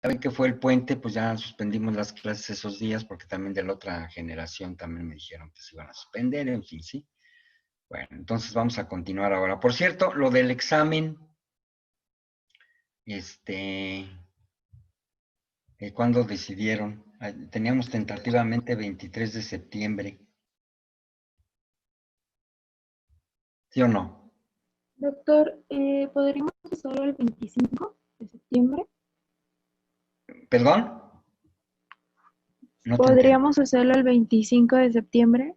saben que fue el puente, pues ya suspendimos las clases esos días, porque también de la otra generación también me dijeron que se iban a suspender, en fin, ¿sí? Bueno, entonces vamos a continuar ahora. Por cierto, lo del examen, ¿cuándo decidieron? Teníamos tentativamente 23 de septiembre. ¿Sí o no? Doctor, ¿podríamos hacerlo el 25 de septiembre? ¿Perdón? No te entendí. ¿Podríamos hacerlo el 25 de septiembre?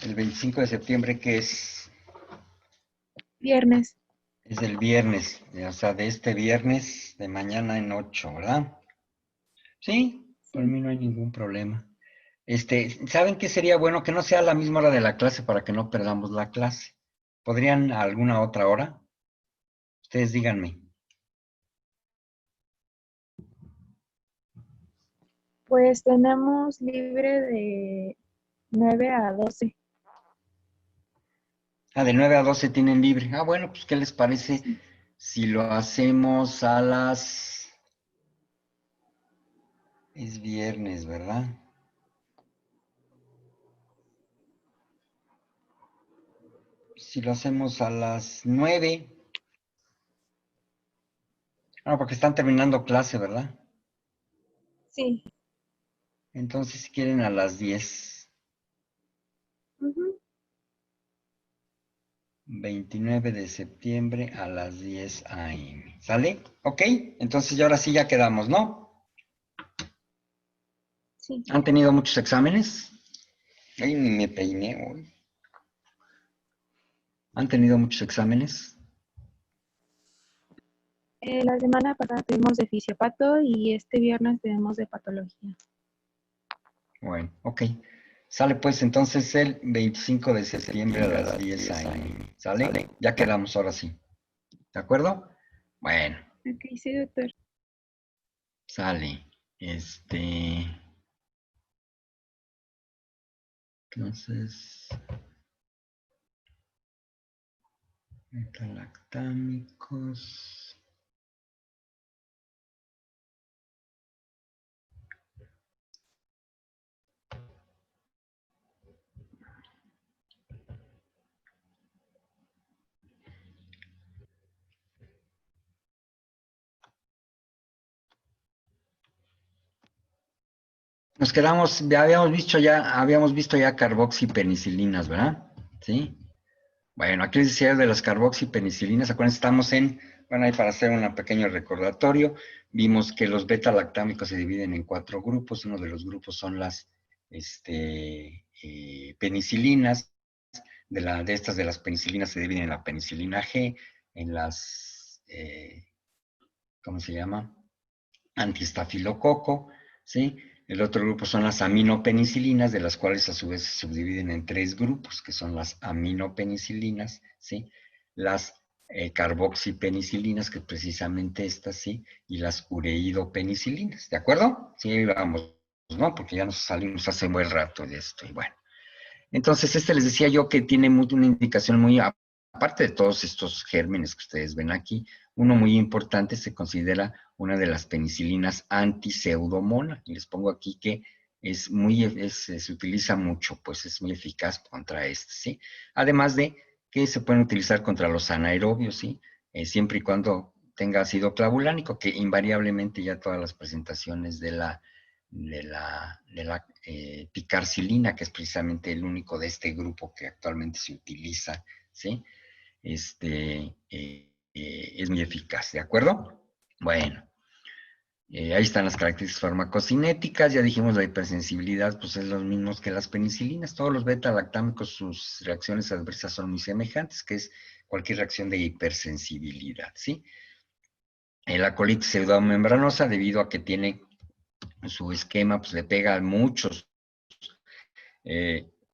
El 25 de septiembre, que es Viernes. el viernes, o sea, de este viernes, de mañana en 8, ¿verdad? Sí, por Sí. mí no hay ningún problema. ¿Saben qué sería bueno? Que no sea a la misma hora de la clase para que no perdamos la clase. ¿Podrían a alguna otra hora? Ustedes díganme. Pues tenemos libre de 9 a 12. Ah, de 9 a 12 tienen libre. Ah, bueno, pues ¿qué les parece Sí. si lo hacemos a las... Es viernes, ¿verdad? Si lo hacemos a las 9. Ah, porque están terminando clase, ¿verdad? Sí. Entonces, si quieren a las 10. Ujú. 29 de septiembre a las 10 a.m. ¿Sale? ¿Ok? Entonces, ya ahora sí ya quedamos, ¿no? Sí. ¿Han tenido muchos exámenes? Ay, ni me peiné hoy. ¿Han tenido muchos exámenes? La semana pasada tuvimos de fisiopato y este viernes tenemos de patología. Bueno, ok. Sale pues entonces el 25 de septiembre a las 10 a.m. ¿Sale? Ya quedamos ahora sí. ¿De acuerdo? Bueno, Ok, sí, doctor. sale. Entonces, metalactámicos. Nos quedamos, ya habíamos visto ya carboxipenicilinas, ¿verdad? ¿Sí? Bueno, aquí les decía de las carboxipenicilinas, acuérdense, estamos bueno, ahí para hacer un pequeño recordatorio, vimos que los beta-lactámicos se dividen en 4 grupos, uno de los grupos son las penicilinas, de las penicilinas se dividen en la penicilina G, en las, ¿cómo se llama? Antiestafilococo, ¿sí? El otro grupo son las aminopenicilinas, de las cuales a su vez se subdividen en 3 grupos, que son las aminopenicilinas, ¿sí? Las carboxipenicilinas, que precisamente estas, ¿sí? Y las ureidopenicilinas, ¿de acuerdo? Sí, vamos, ¿no? Porque ya nos salimos hace un buen rato de esto, y bueno. Entonces, les decía yo que tiene una indicación muy, aparte de todos estos gérmenes que ustedes ven aquí, uno muy importante se considera una de las penicilinas antiseudomona. Y les pongo aquí que se utiliza mucho, pues es muy eficaz contra ¿sí? Además de que se pueden utilizar contra los anaerobios, ¿sí? Siempre y cuando tenga ácido clavulánico, que invariablemente ya todas las presentaciones de la picarcilina, que es precisamente el único de este grupo que actualmente se utiliza, ¿sí? Es muy eficaz, ¿de acuerdo? Bueno, ahí están las características farmacocinéticas, ya dijimos la hipersensibilidad, pues es lo mismo que las penicilinas, todos los beta-lactámicos, sus reacciones adversas son muy semejantes, que es cualquier reacción de hipersensibilidad, ¿sí? La colitis pseudomembranosa, debido a que tiene su esquema, pues le pega a muchos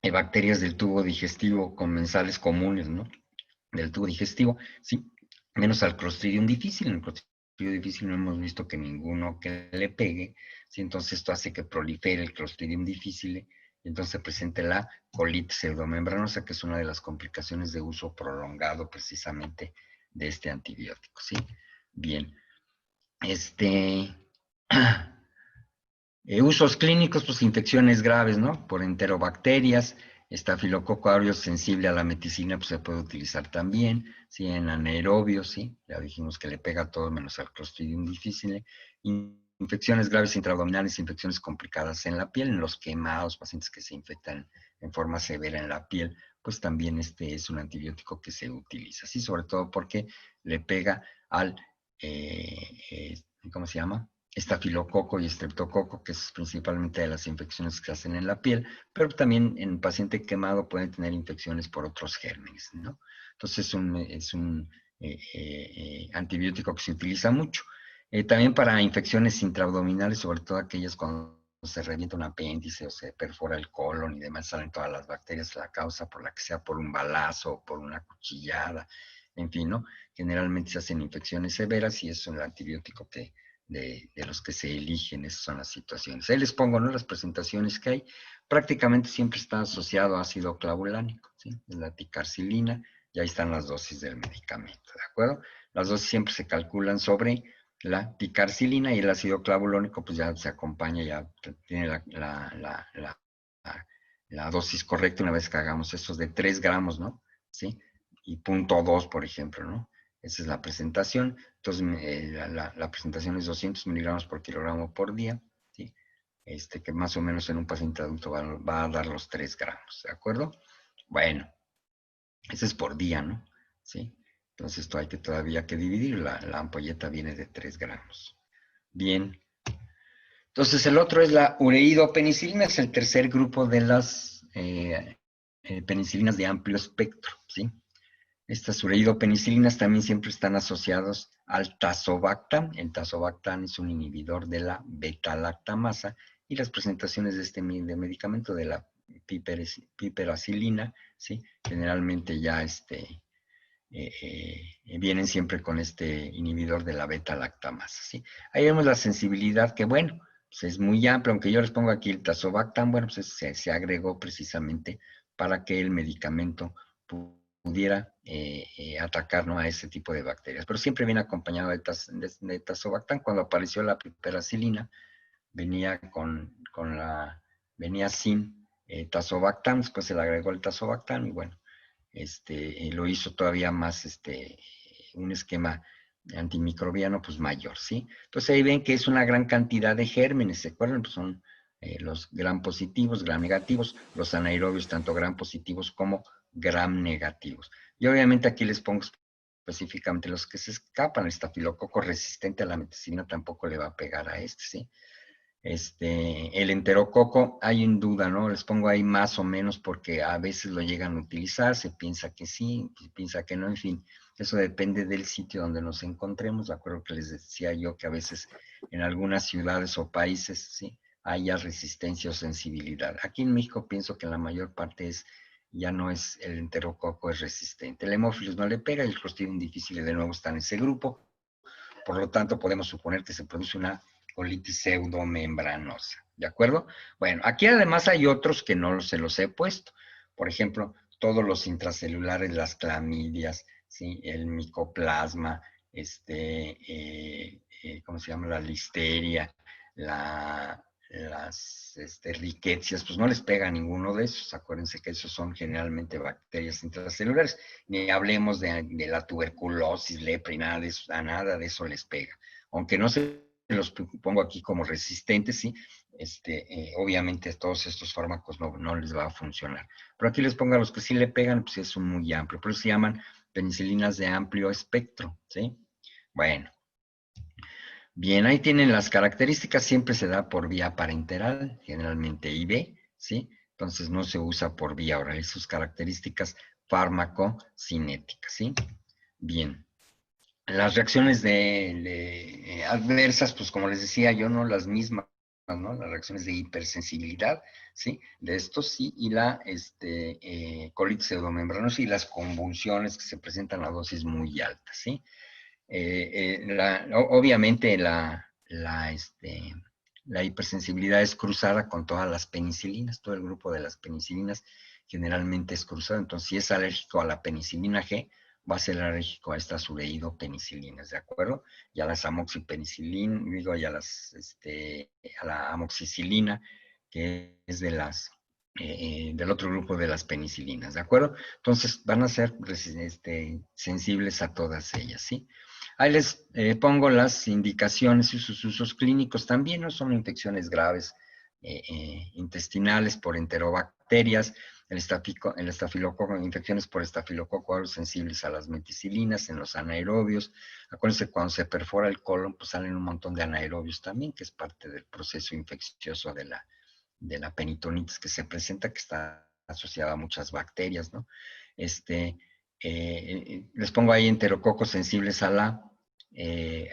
bacterias del tubo digestivo comensales comunes, ¿no? Del tubo digestivo, sí, menos al Clostridium difficile. En el Clostridium difficile no hemos visto que ninguno que le pegue, ¿sí? Entonces esto hace que prolifere el Clostridium difficile y entonces se presente la colitis pseudomembranosa, que es una de las complicaciones de uso prolongado precisamente de este antibiótico, ¿sí? Bien, Usos clínicos, pues infecciones graves, ¿no? Por enterobacterias, estafilococo aureus sensible a la meticilina, pues se puede utilizar también, ¿sí? En anaerobios, ¿sí? Ya dijimos que le pega a todo menos al Clostridium difficile. Infecciones graves intraabdominales, infecciones complicadas en la piel, en los quemados, pacientes que se infectan en forma severa en la piel, pues también este es un antibiótico que se utiliza, ¿sí? Sobre todo porque le pega al, ¿cómo se llama? Estafilococo y estreptococo, que es principalmente de las infecciones que hacen en la piel, pero también en paciente quemado pueden tener infecciones por otros gérmenes, ¿no? Entonces es un antibiótico que se utiliza mucho. También para infecciones intraabdominales, sobre todo aquellas cuando se revienta un apéndice o se perfora el colon y demás, salen todas las bacterias, la causa por la que sea, por un balazo o por una cuchillada, en fin, ¿no? Generalmente se hacen infecciones severas y es un antibiótico que de los que se eligen, esas son las situaciones. Ahí les pongo, ¿no? Las presentaciones que hay. Prácticamente siempre está asociado a ácido clavulánico, ¿sí? La ticarcilina, y ahí están las dosis del medicamento, ¿de acuerdo? Las dosis siempre se calculan sobre la ticarcilina y el ácido clavulónico, pues ya se acompaña, ya tiene la dosis correcta una vez que hagamos estos de 3 gramos, ¿no? ¿Sí? Y 0.2, por ejemplo, ¿no? Esa es la presentación. Entonces, la presentación es 200 miligramos por kilogramo por día, ¿sí? Que más o menos en un paciente adulto va a dar los 3 gramos, ¿de acuerdo? Bueno, ese es por día, ¿no? ¿Sí? Entonces, esto hay que todavía que dividir. La ampolleta viene de 3 gramos. Bien. Entonces, el otro es la ureidopenicilina, es el tercer grupo de las penicilinas de amplio espectro, ¿sí? Estas ureidopenicilinas también siempre están asociados al tazobactam. El tazobactam es un inhibidor de la beta-lactamasa y las presentaciones de este medicamento de la piperacilina, ¿sí? Generalmente ya vienen siempre con este inhibidor de la beta-lactamasa, ¿sí? Ahí vemos la sensibilidad que, bueno, pues es muy amplia, aunque yo les pongo aquí el tazobactam, bueno, pues se agregó precisamente para que el medicamento pudiera atacar, ¿no? A ese tipo de bacterias. Pero siempre viene acompañado de tazobactam. Cuando apareció la piperacilina, venía venía sin tazobactam, después se le agregó el tazobactam y bueno, lo hizo todavía más, un esquema antimicrobiano, pues mayor, ¿sí? Entonces ahí ven que es una gran cantidad de gérmenes, ¿se acuerdan? Pues son los gram positivos, gram negativos, los anaerobios, tanto gram positivos como gram negativos. Y obviamente aquí les pongo específicamente los que se escapan. El estafilococo resistente a la meticilina tampoco le va a pegar a ¿sí? El enterococo, hay en duda, ¿no? Les pongo ahí más o menos porque a veces lo llegan a utilizar, se piensa que sí, se piensa que no, en fin, eso depende del sitio donde nos encontremos. De acuerdo que les decía yo que a veces en algunas ciudades o países, sí, haya resistencia o sensibilidad. Aquí en México pienso que la mayor parte ya no es el enterococo, es resistente. El hemófilos no le pega y el Clostridium difficile de nuevo está en ese grupo. Por lo tanto, podemos suponer que se produce una colitis pseudomembranosa. ¿De acuerdo? Bueno, aquí además hay otros que no se los he puesto. Por ejemplo, todos los intracelulares, las clamidias, ¿sí? El micoplasma, ¿cómo se llama? La listeria, las riquecias, pues no les pega a ninguno de esos. Acuérdense que esos son generalmente bacterias intracelulares. Ni hablemos de la tuberculosis, lepra y nada de eso les pega. Aunque no se los pongo aquí como resistentes, ¿sí? Obviamente todos estos fármacos no les va a funcionar. Pero aquí les pongo a los que sí le pegan, pues es muy amplio. Por eso se llaman penicilinas de amplio espectro, ¿sí? Bueno. Bien, ahí tienen las características, siempre se da por vía parenteral, generalmente IV, ¿sí? Entonces no se usa por vía oral, y sus características farmacocinéticas, ¿sí? Bien. Las reacciones adversas, pues como les decía yo, no las mismas, ¿no? Las reacciones de hipersensibilidad, ¿sí? De estos sí, y la colitis pseudomembranosa y las convulsiones que se presentan a dosis muy altas, ¿sí? Obviamente la hipersensibilidad es cruzada con todas las penicilinas, todo el grupo de las penicilinas generalmente es cruzado. Entonces, si es alérgico a la penicilina G, va a ser alérgico a estas ureidopenicilinas, ¿de acuerdo? Y a las amoxipenicilina, digo, y a a la amoxicilina, que es del otro grupo de las penicilinas, ¿de acuerdo? Entonces, van a ser sensibles a todas ellas, ¿sí? Ahí les pongo las indicaciones y sus usos clínicos también, no son infecciones graves intestinales por enterobacterias, el estafilococo, infecciones por estafilococo aureus sensibles a las meticilinas en los anaerobios. Acuérdense, cuando se perfora el colon, pues salen un montón de anaerobios también, que es parte del proceso infeccioso de la peritonitis que se presenta, que está asociada a muchas bacterias, ¿no? Les pongo ahí enterococos sensibles a la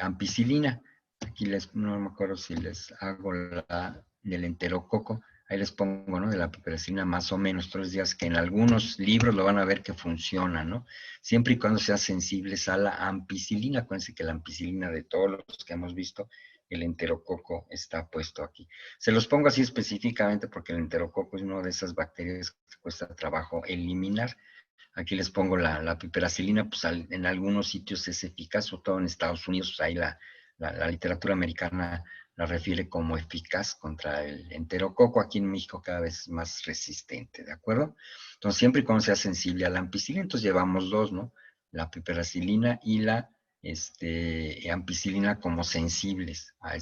ampicilina. Aquí no me acuerdo si les hago la del enterococo. Ahí les pongo, ¿no? De la piperacilina más o menos 3 días, que en algunos libros lo van a ver que funciona, ¿no? Siempre y cuando sean sensibles a la ampicilina. Acuérdense que la ampicilina de todos los que hemos visto, el enterococo está puesto aquí. Se los pongo así específicamente porque el enterococo es una de esas bacterias que cuesta trabajo eliminar. Aquí les pongo la piperacilina, pues en algunos sitios es eficaz, sobre todo en Estados Unidos, pues ahí la literatura americana la refiere como eficaz contra el enterococo. Aquí en México cada vez es más resistente, ¿de acuerdo? Entonces, siempre y cuando sea sensible a la ampicilina, entonces llevamos dos, ¿no? La piperacilina y la ampicilina como sensibles a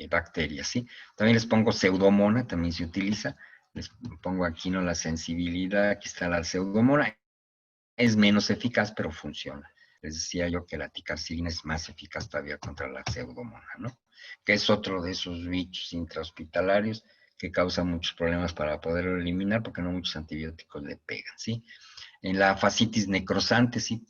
bacterias, ¿sí? También les pongo pseudomona, también se utiliza. Les pongo aquí, ¿no? La sensibilidad, aquí está la pseudomona. Es menos eficaz, pero funciona. Les decía yo que la ticarcilina es más eficaz todavía contra la pseudomona, ¿no? Que es otro de esos bichos intrahospitalarios que causa muchos problemas para poderlo eliminar porque no muchos antibióticos le pegan, ¿sí? En la fascitis necrosante, ¿sí?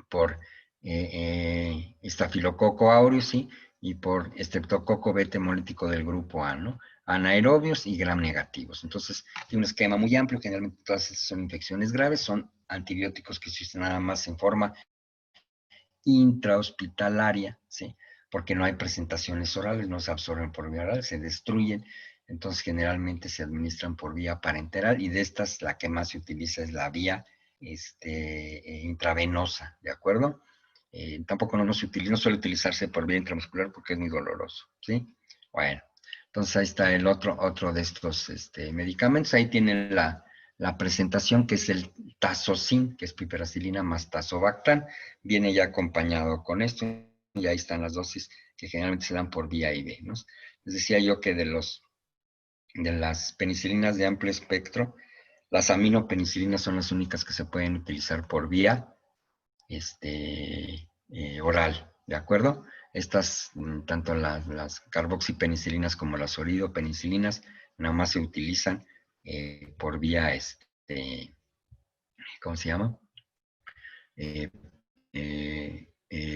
Por estafilococo aureus, ¿sí? Y por estreptococo beta hemolítico del grupo A, ¿no? Anaerobios y gram negativos. Entonces, tiene un esquema muy amplio. Generalmente todas estas son infecciones graves, son antibióticos que existen nada más en forma intrahospitalaria, ¿sí? Porque no hay presentaciones orales, no se absorben por vía oral, se destruyen. Entonces, generalmente se administran por vía parenteral y de estas la que más se utiliza es la vía intravenosa, ¿de acuerdo? Tampoco no suele utilizarse por vía intramuscular porque es muy doloroso, ¿sí? Bueno, entonces ahí está el otro de estos medicamentos. Ahí tienen la presentación, que es el tazocin, que es piperacilina más tazobactam. Viene ya acompañado con esto, y ahí están las dosis que generalmente se dan por vía IV, ¿no? Les decía yo que de las penicilinas de amplio espectro, las aminopenicilinas son las únicas que se pueden utilizar por vía oral, ¿de acuerdo? Estas, tanto las carboxipenicilinas como las oridopenicilinas, nada más se utilizan por vía, ¿cómo se llama? Eh,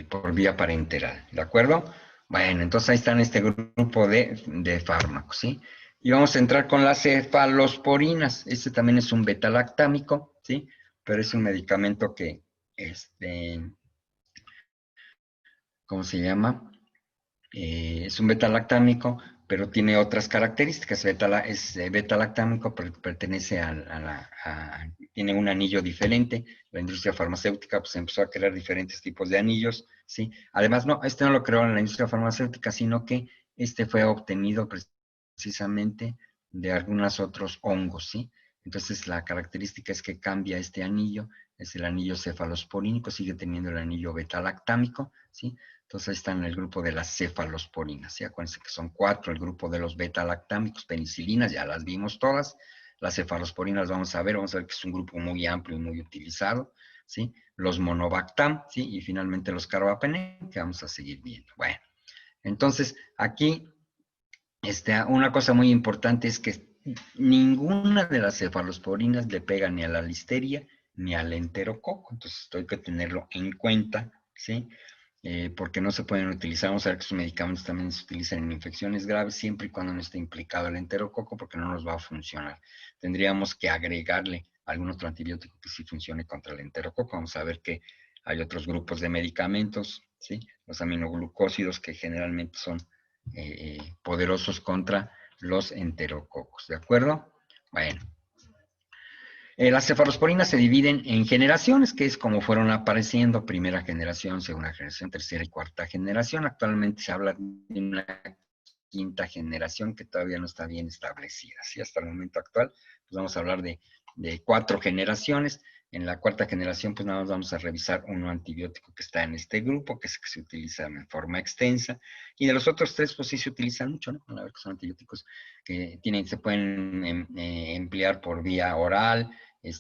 por vía parenteral, ¿de acuerdo? Bueno, entonces ahí están este grupo de fármacos, ¿sí? Y vamos a entrar con las cefalosporinas. Este también es un beta-lactámico, ¿sí? Pero es un medicamento que, ¿cómo se llama? Es un beta-lactámico, pero tiene otras características. Es beta-lactámico, pertenece tiene un anillo diferente. La industria farmacéutica pues empezó a crear diferentes tipos de anillos, ¿sí? Además, no, no lo creó en la industria farmacéutica, sino que fue obtenido precisamente de algunos otros hongos, ¿sí? Entonces, la característica es que cambia este anillo, es el anillo cefalosporínico, sigue teniendo el anillo beta-lactámico, ¿sí? Entonces ahí está en el grupo de las cefalosporinas, ¿sí? Acuérdense que son 4, el grupo de los beta-lactámicos, penicilinas, ya las vimos todas. Las cefalosporinas vamos a ver que es un grupo muy amplio y muy utilizado, ¿sí? Los monobactam, ¿sí? Y finalmente los carbapenem, que vamos a seguir viendo. Bueno, entonces aquí una cosa muy importante es que ninguna de las cefalosporinas le pega ni a la listeria ni al enterococo, entonces esto hay que tenerlo en cuenta, ¿sí? Porque no se pueden utilizar, vamos a ver que estos medicamentos también se utilizan en infecciones graves siempre y cuando no esté implicado el enterococo, porque no nos va a funcionar. Tendríamos que agregarle algún otro antibiótico que sí funcione contra el enterococo. Vamos a ver que hay otros grupos de medicamentos, ¿sí? Los aminoglucósidos, que generalmente son poderosos contra los enterococos, ¿de acuerdo? Bueno, Las cefalosporinas se dividen en generaciones, que es como fueron apareciendo, primera generación, segunda generación, tercera y cuarta generación. Actualmente se habla de una quinta generación que todavía no está bien establecida. ¿Sí? Hasta el momento actual, pues vamos a hablar de 4 generaciones. En la cuarta generación, pues nada más vamos a revisar un antibiótico que está en este grupo, que es que se utiliza en forma extensa. Y de los otros 3, pues sí se utilizan mucho, ¿no? A ver, que son antibióticos que se pueden emplear por vía oral,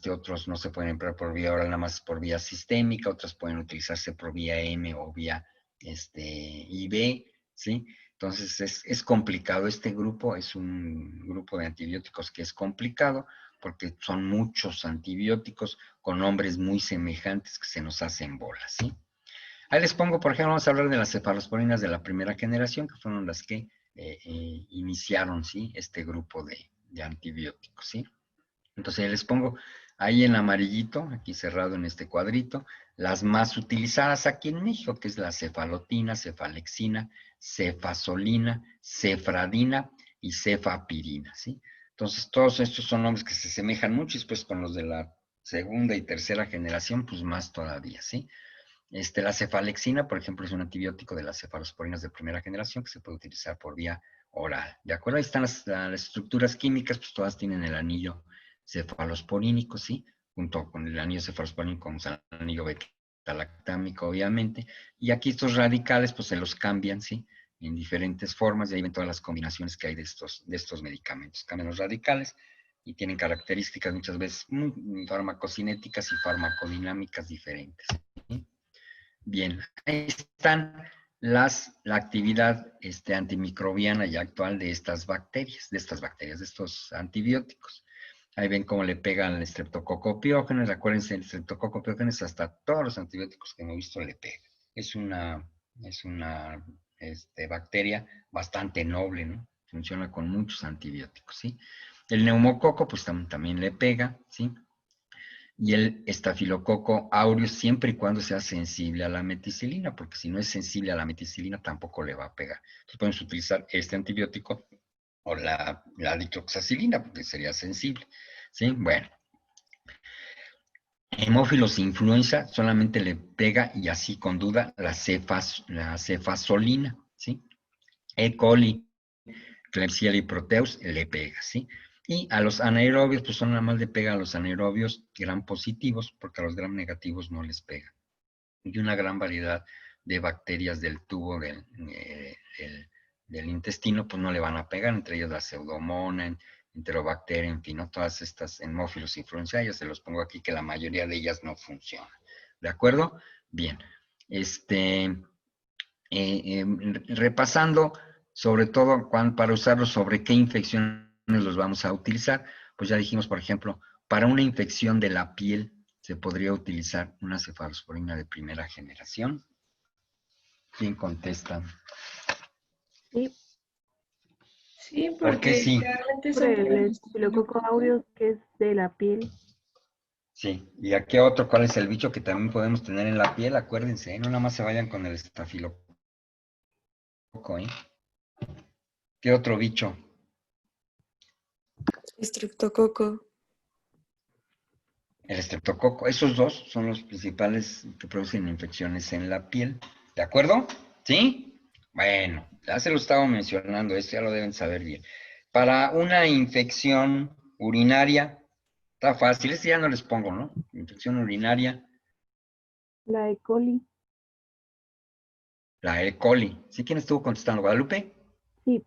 otros no se pueden emplear por vía oral, nada más por vía sistémica, otros pueden utilizarse por vía M o vía IV, ¿sí? Entonces es complicado. Este grupo es un grupo de antibióticos que es complicado porque son muchos antibióticos con nombres muy semejantes que se nos hacen bolas, ¿sí? Ahí les pongo, por ejemplo, vamos a hablar de las cefalosporinas de la primera generación, que fueron las que iniciaron, ¿sí? Este grupo de antibióticos, ¿sí? Entonces les pongo ahí en amarillito, aquí cerrado en este cuadrito, las más utilizadas aquí en México, que es la cefalotina, cefalexina, cefasolina, cefradina y cefapirina, ¿sí? Entonces todos estos son nombres que se asemejan mucho y después con los de la segunda y tercera generación, pues más todavía, ¿sí? La cefalexina, por ejemplo, es un antibiótico de las cefalosporinas de primera generación que se puede utilizar por vía oral. ¿De acuerdo? Ahí están las estructuras químicas, pues todas tienen el anillo cefalosporínico, ¿sí? Junto con el anillo cefalosporínico, con el anillo beta-lactámico, obviamente. Y aquí estos radicales, pues se los cambian, ¿sí? En diferentes formas, y ahí ven todas las combinaciones que hay de estos medicamentos. Cambian los radicales y tienen características muchas veces farmacocinéticas y farmacodinámicas diferentes, ¿sí? Bien, ahí están la actividad antimicrobiana y actual de estas bacterias, de estos antibióticos. Ahí ven cómo le pegan al Streptococcus pyogenes. Acuérdense, el Streptococcus pyogenes hasta todos los antibióticos que hemos visto le pega. Es una bacteria bastante noble, ¿no? Funciona con muchos antibióticos, ¿sí? El neumococo, pues también le pega, ¿sí? Y el estafilococo aureus siempre y cuando sea sensible a la meticilina, porque si no es sensible a la meticilina tampoco le va a pegar. Entonces podemos utilizar este antibiótico o la dicloxacilina, porque sería sensible. ¿Sí? Bueno. Hemófilos influenza solamente le pega, y así con duda, la cefasolina, ¿sí? E. coli, Klebsiella y Proteus le pega, ¿sí? Y a los anaerobios, pues son nada más le pega a los anaerobios gram positivos, porque a los gram negativos no les pega. Y una gran variedad de bacterias del tubo del intestino, pues no le van a pegar, entre ellas la pseudomonas, enterobacteria, en fin, ¿no? Todas estas hemófilos influenza, se los pongo aquí que la mayoría de ellas no funcionan. ¿De acuerdo? Bien. Repasando, sobre todo para usarlos, sobre qué infecciones los vamos a utilizar, pues ya dijimos, por ejemplo, para una infección de la piel se podría utilizar una cefalosporina de primera generación. ¿Quién contesta? Sí, Sí, ¿Por qué porque sí? generalmente por son el para los estafilococo aureus, que es de la piel. Sí. ¿Y aquí otro, cuál es el bicho que también podemos tener en la piel? Acuérdense, ¿eh? No nada más se vayan con el estafilococo, ¿eh? ¿Qué otro bicho? estreptococo. El estreptococo. Esos dos son los principales que producen infecciones en la piel. ¿De acuerdo? ¿Sí? Bueno, ya se lo estaba mencionando, esto ya lo deben saber bien. Para una infección urinaria, está fácil, este ya no les pongo, ¿no? Infección urinaria, La E. coli. la E. coli. ¿Sí? ¿Quién estuvo contestando? ¿Guadalupe? Sí,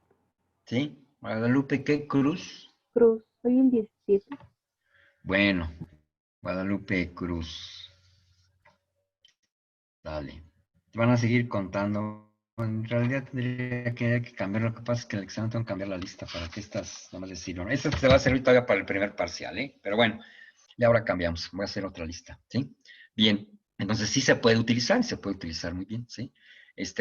¿Sí? ¿Guadalupe qué? ¿Cruz? Cruz. Soy el 17. Bueno, Guadalupe Cruz. Dale. Te van a seguir contando. En realidad tendría que cambiar. Lo que pasa es que el examen tengo que cambiar la lista para que estas, nada más decirlo. Esta te va a servir todavía para el primer parcial, ¿eh? Pero bueno, ya ahora cambiamos. Voy a hacer otra lista, ¿sí? Bien, entonces sí se puede utilizar, y se puede utilizar muy bien, ¿sí?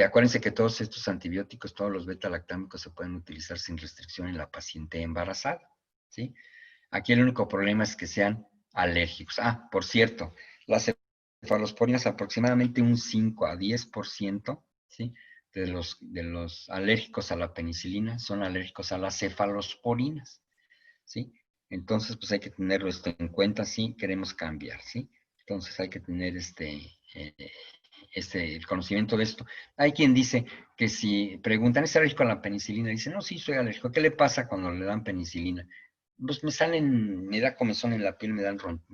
Acuérdense que todos estos antibióticos, todos los beta-lactámicos se pueden utilizar sin restricción en la paciente embarazada, ¿sí? Aquí el único problema es que sean alérgicos. Ah, por cierto, las cefalosporinas aproximadamente un 5 a 10%, ¿sí? De los alérgicos a la penicilina son alérgicos a las cefalosporinas, ¿sí? Entonces, pues hay que tenerlo esto en cuenta si queremos cambiar, ¿sí? Entonces hay que tener el conocimiento de esto. Hay quien dice que si preguntan, ¿es alérgico a la penicilina? Dice, no, sí, soy alérgico. ¿Qué le pasa cuando le dan penicilina? Pues me da comezón en la piel, me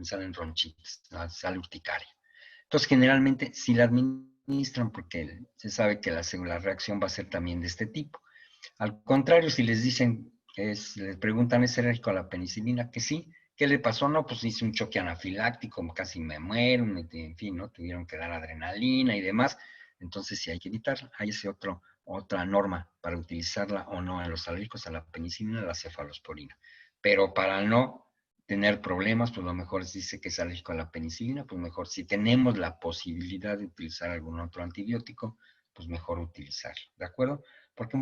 salen ronchitas, sale urticaria. Entonces, generalmente, si la administran, porque se sabe que la reacción va a ser también de este tipo. Al contrario, si les dicen, les preguntan, ¿es alérgico a la penicilina? Que sí. ¿Qué le pasó? No, pues hice un choque anafiláctico, casi me muero, en fin, ¿no? Tuvieron que dar adrenalina y demás. Entonces sí hay que evitarla. Hay otra norma para utilizarla o no en los alérgicos a la penicilina, la cefalosporina. Pero para no tener problemas, pues lo mejor se dice que es alérgico a la penicilina, pues mejor si tenemos la posibilidad de utilizar algún otro antibiótico, pues mejor utilizarlo, ¿de acuerdo? Porque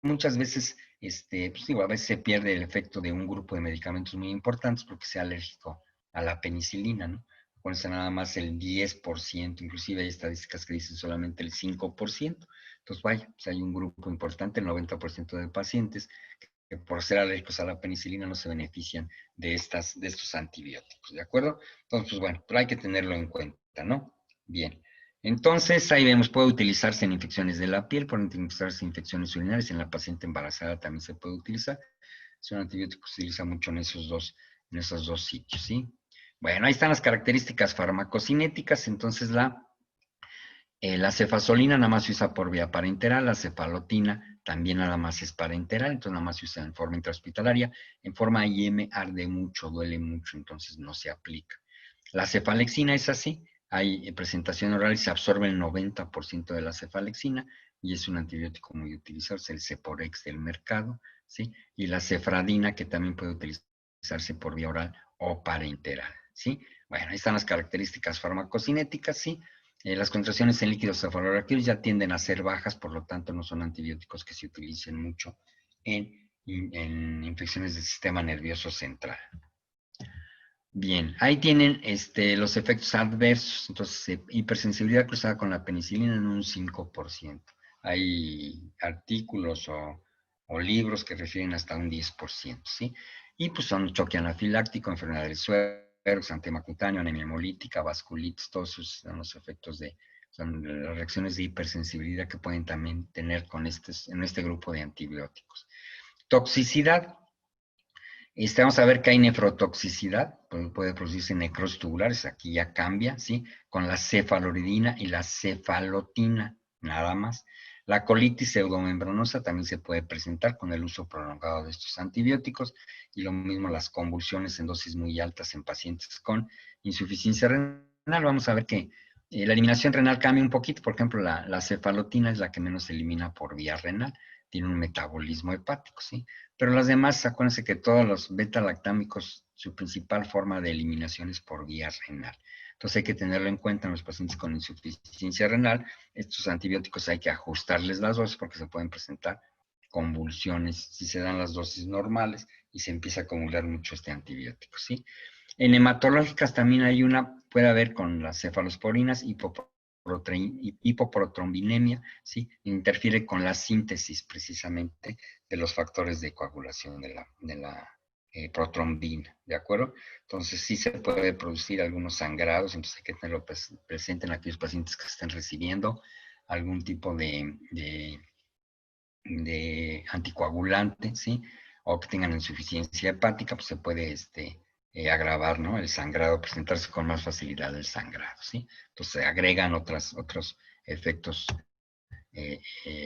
muchas veces, pues digo, a veces se pierde el efecto de un grupo de medicamentos muy importantes porque sea alérgico a la penicilina, ¿no? Acuérdense nada más el 10%, inclusive hay estadísticas que dicen solamente el 5%. Entonces, vaya, pues hay un grupo importante, el 90% de pacientes, que por ser alérgicos a la penicilina no se benefician de estos antibióticos, ¿de acuerdo? Entonces, pues bueno, pero hay que tenerlo en cuenta, ¿no? Bien. Entonces, ahí vemos, puede utilizarse en infecciones de la piel, puede utilizarse en infecciones urinarias, en la paciente embarazada también se puede utilizar. Es un antibiótico que se utiliza mucho en esos dos sitios, ¿sí? Bueno, ahí están las características farmacocinéticas. Entonces, la cefazolina nada más se usa por vía parenteral, la cefalotina también nada más es parenteral, entonces nada más se usa en forma intrahospitalaria. En forma IM arde mucho, duele mucho, entonces no se aplica. La cefalexina es así, hay presentación oral y se absorbe el 90% de la cefalexina y es un antibiótico muy utilizado, es el Ceporex del mercado, ¿sí? Y la cefradina, que también puede utilizarse por vía oral o parenteral, ¿sí? Bueno, ahí están las características farmacocinéticas, ¿sí? Las concentraciones en líquidos cefalorraquídeos ya tienden a ser bajas, por lo tanto no son antibióticos que se utilicen mucho en infecciones del sistema nervioso central. Bien, ahí tienen los efectos adversos. Entonces, hipersensibilidad cruzada con la penicilina en un 5%. Hay artículos o libros que refieren hasta un 10%, ¿sí? Y pues son choque anafiláctico, enfermedad del suero, exantema cutáneo, anemia hemolítica, vasculitis, todos esos son los efectos son las reacciones de hipersensibilidad que pueden también tener en este grupo de antibióticos. Toxicidad. Vamos a ver que hay nefrotoxicidad, puede producirse necrosis tubulares, aquí ya cambia, ¿sí? Con la cefaloridina y la cefalotina, nada más. La colitis pseudomembranosa también se puede presentar con el uso prolongado de estos antibióticos y lo mismo las convulsiones en dosis muy altas en pacientes con insuficiencia renal. Vamos a ver que la eliminación renal cambia un poquito, por ejemplo, la cefalotina es la que menos se elimina por vía renal, tiene un metabolismo hepático, ¿sí? Pero las demás, acuérdense que todos los beta-lactámicos, su principal forma de eliminación es por vía renal. Entonces hay que tenerlo en cuenta en los pacientes con insuficiencia renal. Estos antibióticos hay que ajustarles las dosis porque se pueden presentar convulsiones si se dan las dosis normales y se empieza a acumular mucho este antibiótico, ¿sí? En hematológicas también puede haber con las cefalosporinas, hipoprotrombinemia, ¿sí? Interfiere con la síntesis precisamente de los factores de coagulación de la protrombina, ¿de acuerdo? Entonces sí se puede producir algunos sangrados, entonces hay que tenerlo presente en aquellos pacientes que estén recibiendo algún tipo de anticoagulante, ¿sí? O que tengan insuficiencia hepática, pues se puede agravar, ¿no? El sangrado, presentarse con más facilidad el sangrado, ¿sí? Entonces se agregan otros efectos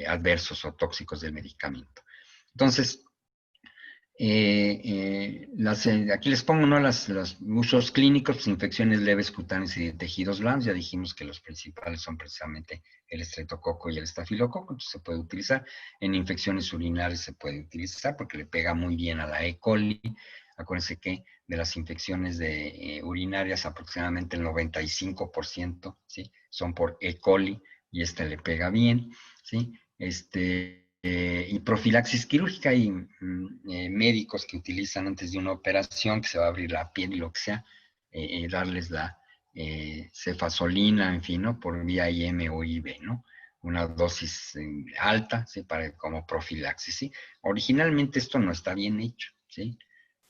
adversos o tóxicos del medicamento. Entonces, aquí les pongo, ¿no? Los usos clínicos, pues, infecciones leves cutáneas y de tejidos blandos. Ya dijimos que los principales son precisamente el estreptococo y el estafilococo, entonces se puede utilizar. En infecciones urinarias se puede utilizar porque le pega muy bien a la E. coli. Acuérdense que de las infecciones urinarias aproximadamente el 95%, ¿sí? Son por E. coli y le pega bien, ¿sí? Y profilaxis quirúrgica. Hay médicos que utilizan antes de una operación que se va a abrir la piel y lo que sea, darles la cefazolina, en fin, ¿no? Por vía IM o IV, ¿no? Una dosis alta, ¿sí? Como profilaxis, ¿sí? Originalmente esto no está bien hecho, ¿sí?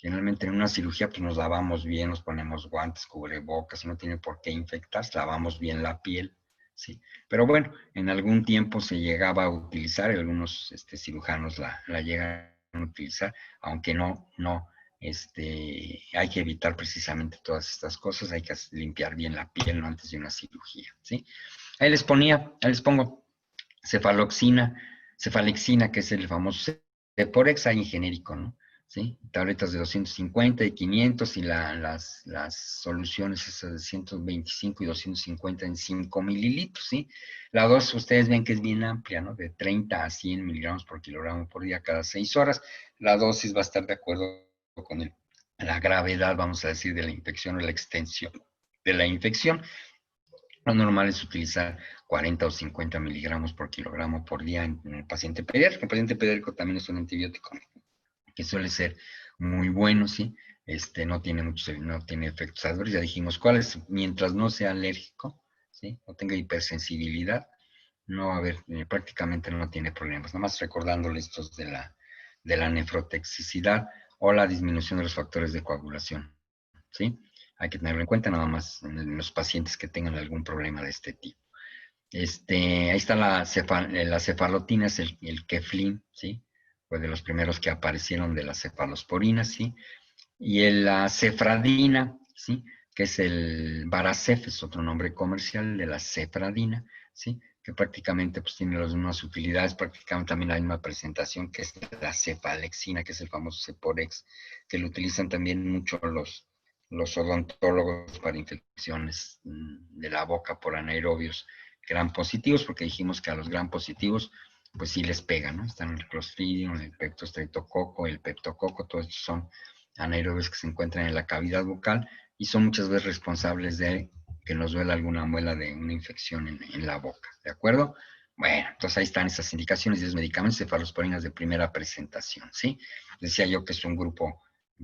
Generalmente en una cirugía pues nos lavamos bien, nos ponemos guantes, cubrebocas, no tiene por qué infectarse, lavamos bien la piel, ¿sí? Pero bueno, en algún tiempo se llegaba a utilizar, algunos cirujanos la llegan a utilizar, aunque hay que evitar precisamente todas estas cosas, hay que limpiar bien la piel, ¿no? Antes de una cirugía, ¿sí? Ahí les pongo cefalexina, que es el famoso Ceporex, ahí en genérico, ¿no? ¿Sí? Tabletas de 250 y 500 y las soluciones esas de 125 y 250 en 5 mililitros, ¿sí? La dosis, ustedes ven que es bien amplia, ¿no? De 30 a 100 miligramos por kilogramo por día cada 6 horas. La dosis va a estar de acuerdo con la gravedad, vamos a decir, de la infección o la extensión de la infección. Lo normal es utilizar 40 o 50 miligramos por kilogramo por día en el paciente pediátrico. El paciente pediátrico también es un antibiótico que suele ser muy bueno, ¿sí? No tiene efectos adversos, ya dijimos cuáles, mientras no sea alérgico, ¿sí? O tenga hipersensibilidad, no va a haber, prácticamente no tiene problemas. Nada más recordándole estos de la nefrotoxicidad o la disminución de los factores de coagulación, ¿sí? Hay que tenerlo en cuenta nada más en los pacientes que tengan algún problema de este tipo. Ahí está la cefalotina, es el Keflin, ¿sí? Fue de los primeros que aparecieron de las cefalosporinas, ¿sí? Y la cefradina, ¿sí? Que es el Varacef, es otro nombre comercial de la cefradina, ¿sí? Que prácticamente pues tiene las mismas utilidades, prácticamente también la misma presentación que es la cefalexina, que es el famoso Ceporex, que lo utilizan también mucho los odontólogos para infecciones de la boca por anaerobios gram positivos, porque dijimos que a los gram positivos pues sí les pega, ¿no? Están el Clostridium, el Peptostreptococo, el Peptococo, todos estos son anaerobios que se encuentran en la cavidad bucal y son muchas veces responsables de que nos duela alguna muela de una infección en la boca, ¿de acuerdo? Bueno, entonces ahí están esas indicaciones y esos medicamentos cefalosporinas de primera presentación, ¿sí? Decía yo que es un grupo,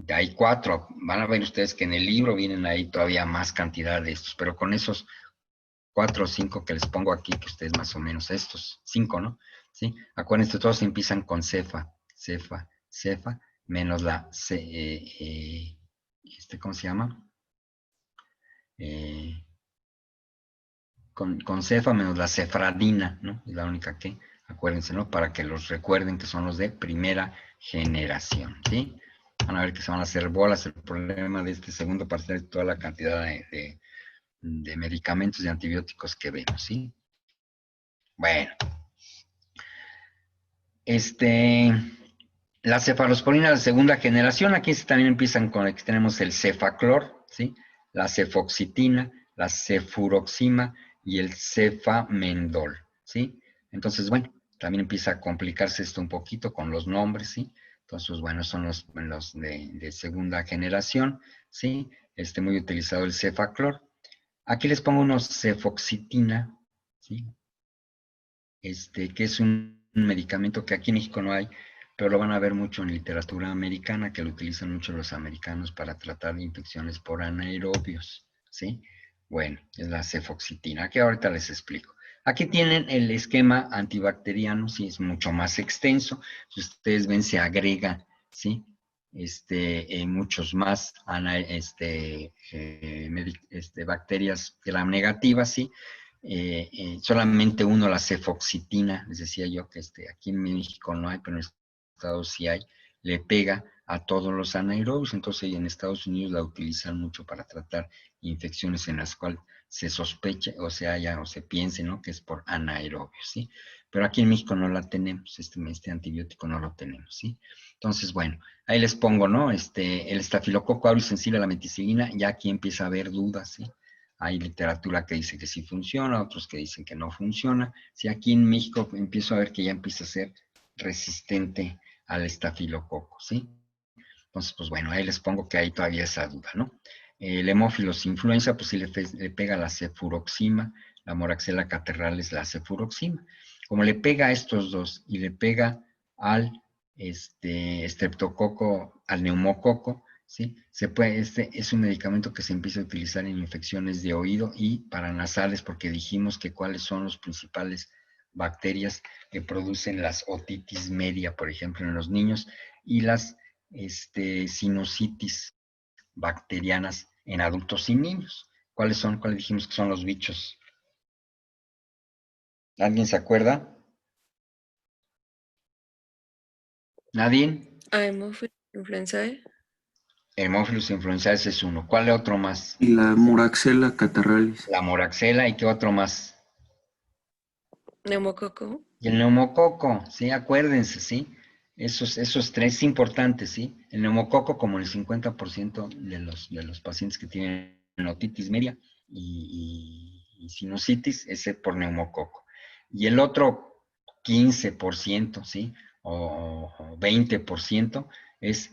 hay 4, van a ver ustedes que en el libro vienen ahí todavía más cantidad de estos, pero con esos 4 o 5 que les pongo aquí, que ustedes más o menos, estos 5, ¿no? ¿Sí? Acuérdense, todos empiezan con cefa, menos la ¿cómo se llama? Con cefa menos la cefradina, ¿no? Es la única que, acuérdense, ¿no? Para que los recuerden que son los de primera generación, ¿sí? Van a ver que se van a hacer bolas. El problema de este segundo parcial es toda la cantidad de medicamentos y antibióticos que vemos, ¿sí? Bueno. La cefalosporina de segunda generación, aquí también empiezan con, aquí tenemos el cefaclor, ¿sí? La cefoxitina, la cefuroxima y el cefamendol, ¿sí? Entonces, bueno, también empieza a complicarse esto un poquito con los nombres, ¿sí? Entonces, bueno, son los de segunda generación, ¿sí? Muy utilizado el cefaclor. Aquí les pongo unos cefoxitina, ¿sí? Que es un medicamento que aquí en México no hay, pero lo van a ver mucho en literatura americana, que lo utilizan mucho los americanos para tratar de infecciones por anaerobios, ¿sí? Bueno, es la cefoxitina, que ahorita les explico. Aquí tienen el esquema antibacteriano, sí, es mucho más extenso. Si ustedes ven, se agrega, ¿sí? Muchos más bacterias gram negativas, ¿sí? Solamente uno, la cefoxitina, les decía yo que aquí en México no hay, pero en Estados sí hay, le pega a todos los anaerobios, entonces en Estados Unidos la utilizan mucho para tratar infecciones en las cuales se sospecha o se haya o se piense, ¿no? Que es por anaerobios, ¿sí? Pero aquí en México no la tenemos, este antibiótico no lo tenemos, ¿sí? Entonces, bueno, ahí les pongo, ¿no? El estafilococo aureus sensible a la meticilina, ya aquí empieza a haber dudas, ¿sí? Hay literatura que dice que sí funciona, otros que dicen que no funciona. Si aquí en México empiezo a ver que ya empieza a ser resistente al estafilococo, ¿sí? Entonces, pues bueno, ahí les pongo que hay todavía esa duda, ¿no? El hemófilos influenza, pues sí le pega la cefuroxima, la moraxella catarralis, la cefuroxima. Como le pega a estos dos y le pega al estreptococo, al neumococo, ¿sí? Es un medicamento que se empieza a utilizar en infecciones de oído y paranasales, porque dijimos que cuáles son los principales bacterias que producen las otitis media, por ejemplo, en los niños, y las sinusitis bacterianas en adultos y niños. ¿Cuáles son? ¿Cuáles dijimos que son los bichos? ¿Alguien se acuerda? ¿Nadie? Haemophilus influenzae. Haemophilus influenzae es uno. ¿Cuál otro más? Y la Moraxella catarralis. La moraxela, ¿y qué otro más? Neumococo. Y el neumococo, ¿sí? Acuérdense, ¿sí? Esos tres importantes, ¿sí? El neumococo, como el 50% de los pacientes que tienen otitis media y sinusitis, ese por neumococo. Y el otro 15%, ¿sí? O 20% es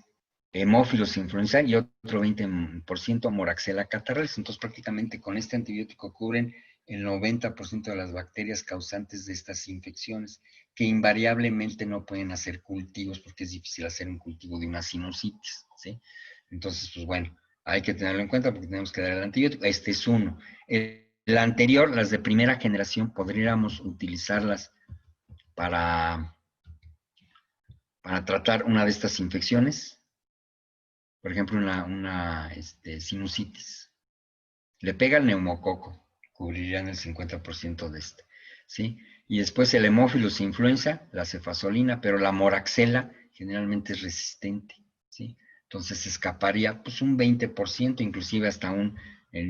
Haemophilus influenzae y otro 20% Moraxella catarralis. Entonces, prácticamente con este antibiótico cubren el 90% de las bacterias causantes de estas infecciones, que invariablemente no pueden hacer cultivos porque es difícil hacer un cultivo de una sinusitis, ¿sí? Entonces, pues bueno, hay que tenerlo en cuenta porque tenemos que dar el antibiótico. Este es uno. El anterior, las de primera generación, podríamos utilizarlas para tratar una de estas infecciones, por ejemplo, una sinusitis. Le pega el neumococo, cubrirían el 50% de este, ¿sí? Y después el Haemophilus influenza, la cefazolina, pero la moraxela generalmente es resistente, ¿sí? Entonces escaparía pues un 20%, inclusive hasta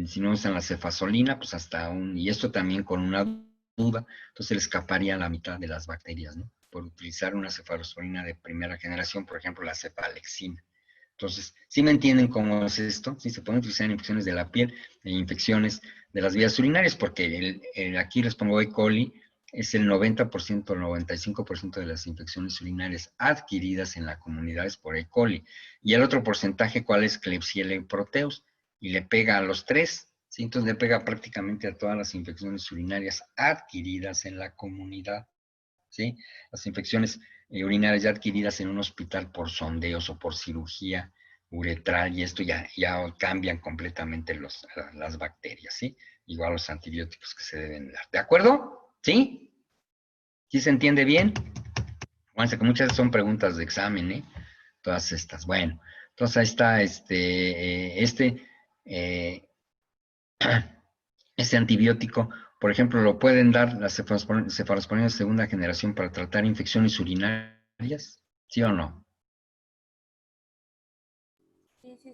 si no usan la cefazolina, pues hasta y esto también con una duda, entonces le escaparía la mitad de las bacterias, ¿no? Por utilizar una cefalosporina de primera generación, por ejemplo, la cefalexina. Entonces, ¿sí me entienden cómo es esto? Sí, se pueden utilizar en infecciones de la piel, en infecciones de las vías urinarias, porque aquí les pongo E. coli, es el 90%, el 95% de las infecciones urinarias adquiridas en la comunidad es por E. coli. Y el otro porcentaje, ¿cuál es? Klebsiella proteus, y le pega a los tres, ¿sí? Entonces le pega prácticamente a todas las infecciones urinarias adquiridas en la comunidad, ¿sí? Las infecciones urinarias ya adquiridas en un hospital por sondeos o por cirugía uretral, y esto ya cambian completamente las bacterias, ¿sí? Igual los antibióticos que se deben dar. ¿De acuerdo? ¿Sí? ¿Sí se entiende bien? Fíjense que muchas son preguntas de examen, ¿eh? Todas estas. Bueno, entonces ahí está este antibiótico. Por ejemplo, lo pueden dar las cefalosporinas de segunda generación para tratar infecciones urinarias, ¿sí o no?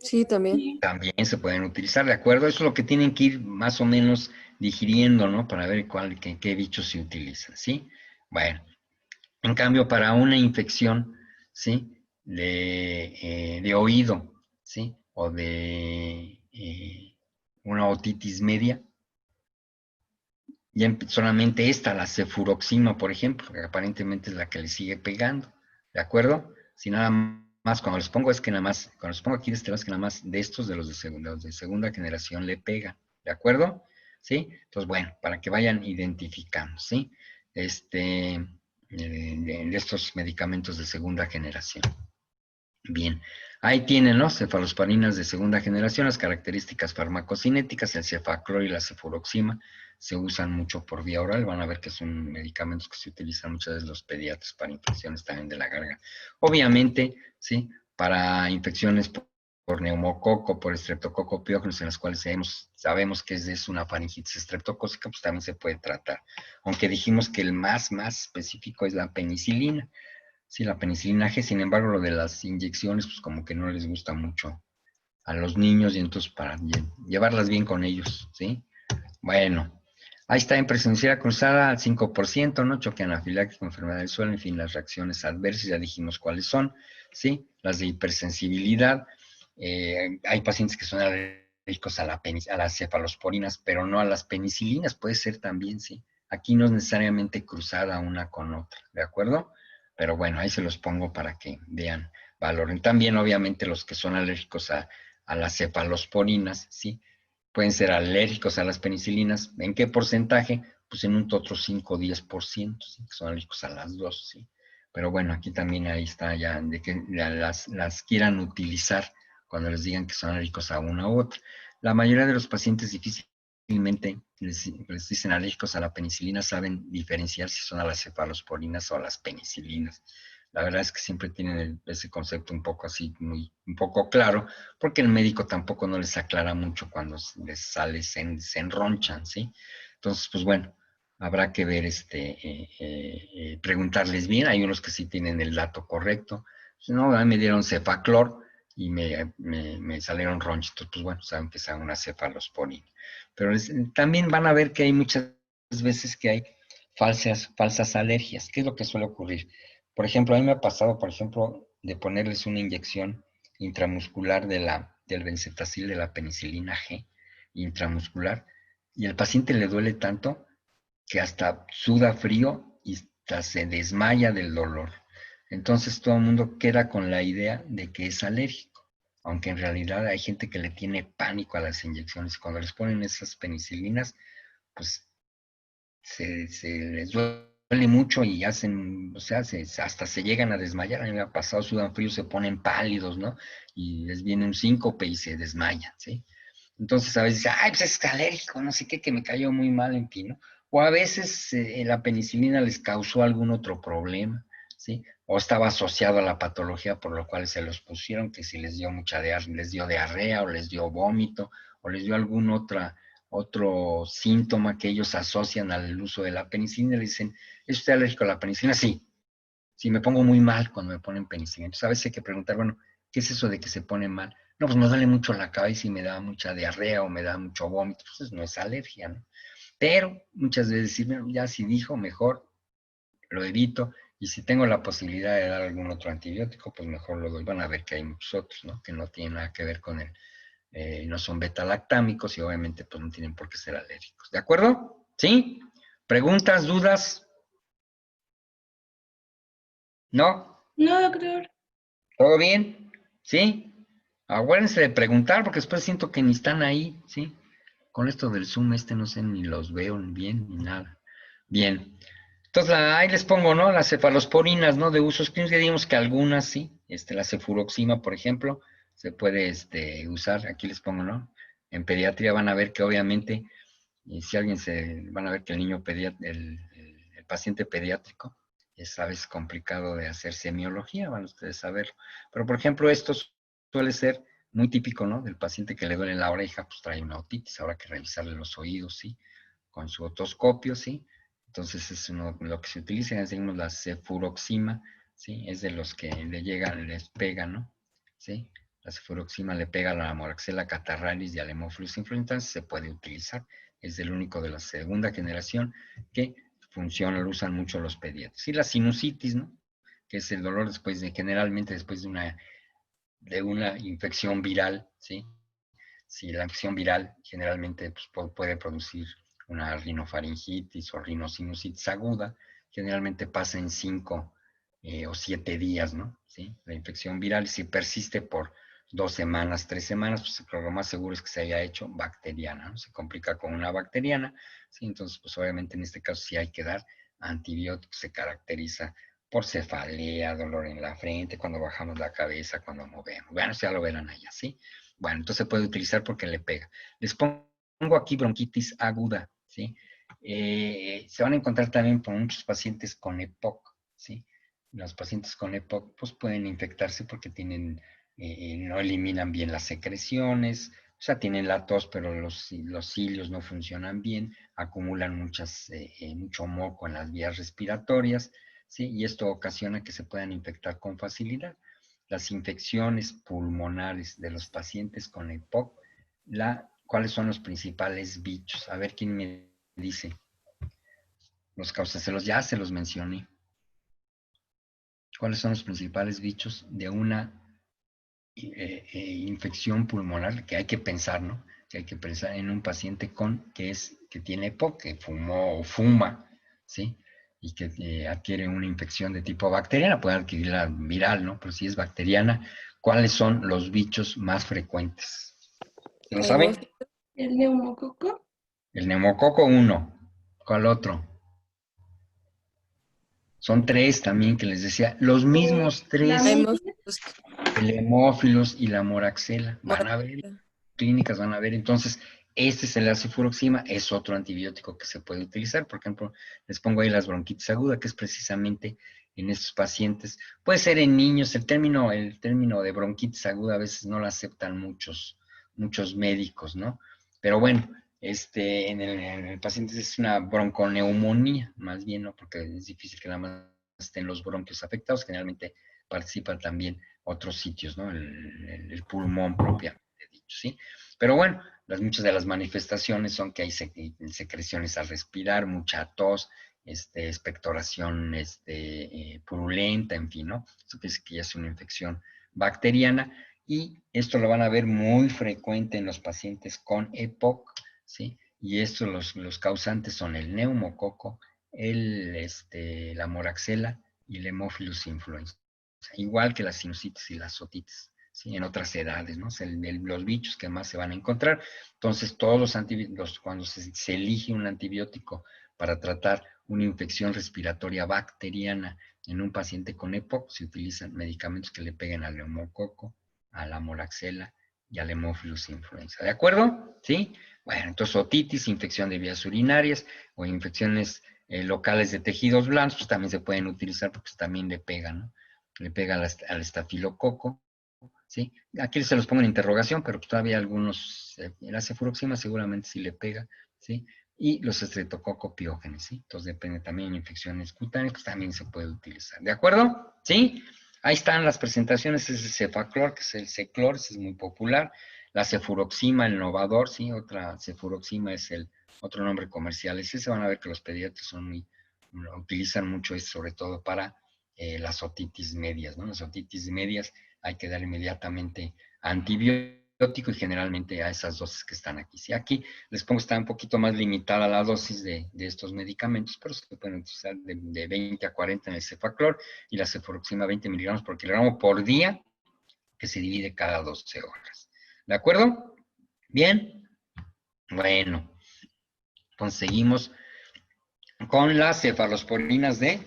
Sí, también. También se pueden utilizar, ¿de acuerdo? Eso es lo que tienen que ir más o menos digiriendo, ¿no? Para ver qué bichos se utilizan, ¿sí? Bueno, en cambio, para una infección, ¿sí? De oído, ¿sí? O de una otitis media, ya solamente esta, la cefuroxima, por ejemplo, que aparentemente es la que le sigue pegando, ¿de acuerdo? Si nada más, cuando les pongo es que nada más, cuando les pongo aquí de este lado es que nada más de estos, de los de segunda generación le pega, ¿de acuerdo? ¿Sí? Entonces, bueno, para que vayan identificando, ¿sí? De estos medicamentos de segunda generación. Bien, ahí tienen, ¿no? Cefalosporinas de segunda generación, las características farmacocinéticas, el cefaclor y la cefuroxima se usan mucho por vía oral, van a ver que son medicamentos que se utilizan muchas veces los pediatras para infecciones también de la garganta. Obviamente, ¿sí? Para infecciones por neumococo, por estreptococo piógenes, en las cuales sabemos que es una faringitis estreptocócica, pues también se puede tratar. Aunque dijimos que el más específico es la penicilina. Sí, la penicilina G, sin embargo, lo de las inyecciones, pues como que no les gusta mucho a los niños y entonces para llevarlas bien con ellos, ¿sí? Bueno, ahí está en presencia cruzada al 5%, ¿no? Choque anafiláctico, enfermedad del suelo, en fin, las reacciones adversas, ya dijimos cuáles son, ¿sí? Las de hipersensibilidad, hay pacientes que son alérgicos a las cefalosporinas, pero no a las penicilinas, puede ser también, ¿sí? Aquí no es necesariamente cruzada una con otra, ¿de acuerdo? Pero bueno, ahí se los pongo para que vean, valoren. También, obviamente, los que son alérgicos a las cefalosporinas, ¿sí? Pueden ser alérgicos a las penicilinas. ¿En qué porcentaje? Pues en un otro 5 o 10%, ¿sí? Que son alérgicos a las dos, ¿sí? Pero bueno, aquí también ahí está ya de que las quieran utilizar cuando les digan que son alérgicos a una u otra. La mayoría de los pacientes difícilmente les dicen alérgicos a la penicilina, saben diferenciar si son a las cefalosporinas o a las penicilinas. La verdad es que siempre tienen ese concepto un poco así, un poco claro, porque el médico tampoco no les aclara mucho cuando les sale, se enronchan, ¿sí? Entonces, pues bueno, habrá que ver, preguntarles bien. Hay unos que sí tienen el dato correcto. No, a mí me dieron cefaclor y me salieron ronchitos. Pues bueno, saben que es una cefalosporina. Pero también van a ver que hay muchas veces que hay falsas alergias. ¿Qué es lo que suele ocurrir? Por ejemplo, a mí me ha pasado, por ejemplo, de ponerles una inyección intramuscular del benzetacil, de la penicilina G, intramuscular, y al paciente le duele tanto que hasta suda frío y hasta se desmaya del dolor. Entonces todo el mundo queda con la idea de que es alérgico, aunque en realidad hay gente que le tiene pánico a las inyecciones. Cuando les ponen esas penicilinas, pues se les duele mucho y hacen, o sea, hasta se llegan a desmayar. A mí me ha pasado, sudan frío, se ponen pálidos, ¿no? Y les viene un síncope y se desmayan, ¿sí? Entonces a veces, ay, pues es alérgico, no sé qué, que me cayó muy mal, en fin, ¿no? O a veces la penicilina les causó algún otro problema, ¿sí? O estaba asociado a la patología por lo cual se los pusieron, que si les dio les dio diarrea, o les dio vómito, o les dio algún otro síntoma que ellos asocian al uso de la penicilina, le dicen, ¿es usted alérgico a la penicilina? Sí. Sí, me pongo muy mal cuando me ponen penicilina. Entonces a veces hay que preguntar, bueno, ¿qué es eso de que se pone mal? No, pues me duele mucho la cabeza y me da mucha diarrea o me da mucho vómito. Entonces no es alergia, ¿no? Pero muchas veces decir, bueno, ya si dijo, mejor lo evito. Y si tengo la posibilidad de dar algún otro antibiótico, pues mejor lo doy. Van a ver que hay muchos otros, ¿no? Que no tienen nada que ver con no son beta-lactámicos y obviamente pues no tienen por qué ser alérgicos. ¿De acuerdo? ¿Sí? ¿Preguntas, dudas? ¿No? No, doctor. ¿Todo bien? ¿Sí? Acuérdense de preguntar porque después siento que ni están ahí, ¿sí? Con esto del Zoom no sé, ni los veo bien ni nada. Bien. Entonces ahí les pongo, ¿no? Las cefalosporinas, ¿no? De usos clínicos, digamos que algunas sí. La cefuroxima, por ejemplo, se puede usar. Aquí les pongo, ¿no? En pediatría van a ver que obviamente, y si alguien van a ver que el niño el paciente pediátrico es a veces complicado de hacer semiología, van ustedes a ver. Pero por ejemplo, esto suele ser muy típico, ¿no? Del paciente que le duele la oreja, pues trae una otitis, habrá que revisarle los oídos, ¿sí? Con su otoscopio, ¿sí? Entonces es lo que se utiliza, es digamos, la cefuroxima, ¿sí? Es de los que les pega, ¿no? ¿Sí? La cefuroxima le pega a la Moraxella catarrhalis y al Haemophilus influenzae, se puede utilizar. Es el único de la segunda generación que funciona, lo usan mucho los pediatras. Y la sinusitis, ¿no? Que es el dolor generalmente después de una infección viral, ¿sí? Si la infección viral generalmente pues, puede producir una rinofaringitis o rinosinusitis aguda, generalmente pasa en 5 o 7 días, ¿no? ¿Sí? La infección viral, si persiste por 2 semanas, 3 semanas, pues lo más seguro es que se haya hecho bacteriana, ¿no? Se complica con una bacteriana, ¿sí? Entonces, pues obviamente en este caso sí hay que dar antibióticos, se caracteriza por cefalea, dolor en la frente, cuando bajamos la cabeza, cuando movemos. Bueno, ya lo verán allá, ¿sí? Bueno, entonces se puede utilizar porque le pega. Les pongo aquí bronquitis aguda, ¿sí? Se van a encontrar también con muchos pacientes con EPOC, ¿sí? Los pacientes con EPOC pues pueden infectarse porque no eliminan bien las secreciones, o sea, tienen la tos, pero los cilios no funcionan bien, acumulan mucho moco en las vías respiratorias, ¿sí? Y esto ocasiona que se puedan infectar con facilidad. Las infecciones pulmonares de los pacientes con EPOC, ¿cuáles son los principales bichos? A ver quién me dice. Los causacelos, ya se los mencioné. ¿Cuáles son los principales bichos de una infección pulmonar que hay que pensar, ¿no? Que hay que pensar en un paciente que tiene EPOC, que fumó o fuma, ¿sí? Y que adquiere una infección de tipo bacteriana, puede adquirirla viral, ¿no? Pero si es bacteriana, ¿cuáles son los bichos más frecuentes? ¿Lo saben? ¿El neumococo? El neumococo 1. ¿Cuál otro? Son 3 también que les decía. Los mismos 3, el hemófilos y la moraxela. Van a ver, clínicas van a ver. Entonces, este es el cefuroxima, es otro antibiótico que se puede utilizar. Por ejemplo, les pongo ahí las bronquitis aguda, que es precisamente en estos pacientes. Puede ser en niños, el término de bronquitis aguda a veces no lo aceptan muchos médicos, ¿no? Pero bueno, en el paciente es una bronconeumonía, más bien, ¿no? Porque es difícil que nada más estén los bronquios afectados, generalmente participan también otros sitios, ¿no? El pulmón propiamente dicho, ¿sí? Pero bueno, muchas de las manifestaciones son que hay secreciones al respirar, mucha tos, expectoración purulenta, en fin, ¿no? Esto quiere decir que ya es una infección bacteriana y esto lo van a ver muy frecuente en los pacientes con EPOC, ¿sí? Y estos los causantes son el neumococo, la moraxela y el Haemophilus influenza, igual que la sinusitis y las otitis, ¿sí? En otras edades, ¿no? Los bichos que más se van a encontrar. Entonces, todos los antibióticos, cuando se elige un antibiótico para tratar una infección respiratoria bacteriana en un paciente con EPOC, se utilizan medicamentos que le peguen al neumococo, a la moraxela y al Haemophilus influenza. ¿De acuerdo? ¿Sí? Bueno, entonces otitis, infección de vías urinarias o infecciones locales de tejidos blandos, pues también se pueden utilizar porque también le pegan, ¿no? Le pega al estafilococo, ¿sí? Aquí se los pongo en interrogación, pero todavía algunos, la cefuroxima seguramente sí le pega, ¿sí? Y los estreptococopiógenes, ¿sí? Entonces depende también de infecciones cutáneas, pues también se puede utilizar. ¿De acuerdo? ¿Sí? Ahí están las presentaciones, es el cefaclor, que es el Ceclor, ese es muy popular. La cefuroxima, el Novador, ¿sí? Otra cefuroxima es el otro nombre comercial. Ese se van a ver que los pediatras utilizan mucho esto, sobre todo para las otitis medias, ¿no? Las otitis medias hay que dar inmediatamente antibiótico y generalmente a esas dosis que están aquí. Si aquí les pongo está un poquito más limitada la dosis de estos medicamentos, pero se pueden utilizar de 20 a 40 en el cefaclor y la cefuroxima 20 miligramos por kilogramo por día, que se divide cada 12 horas. ¿De acuerdo? ¿Bien? Bueno, entonces seguimos con las cefalosporinas de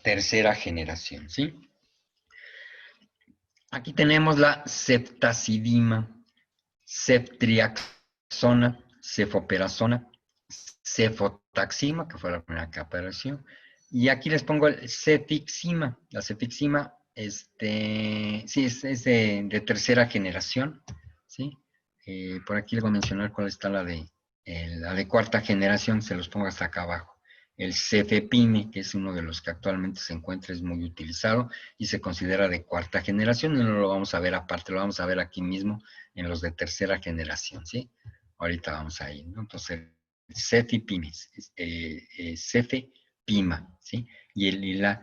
tercera generación, ¿sí? Aquí tenemos la ceftazidima, ceftriaxona, cefoperazona, cefotaxima, que fue la primera que apareció, y aquí les pongo el cefixima. La cefixima, sí, es de tercera generación, ¿sí? Por aquí les voy a mencionar cuál está la de cuarta generación, se los pongo hasta acá abajo. El cefepime, que es uno de los que actualmente se encuentra, es muy utilizado y se considera de cuarta generación, y no lo vamos a ver aparte, lo vamos a ver aquí mismo en los de tercera generación, ¿sí? Ahorita vamos a ir, ¿no? Entonces, cefepime, cefepima, ¿sí? Y la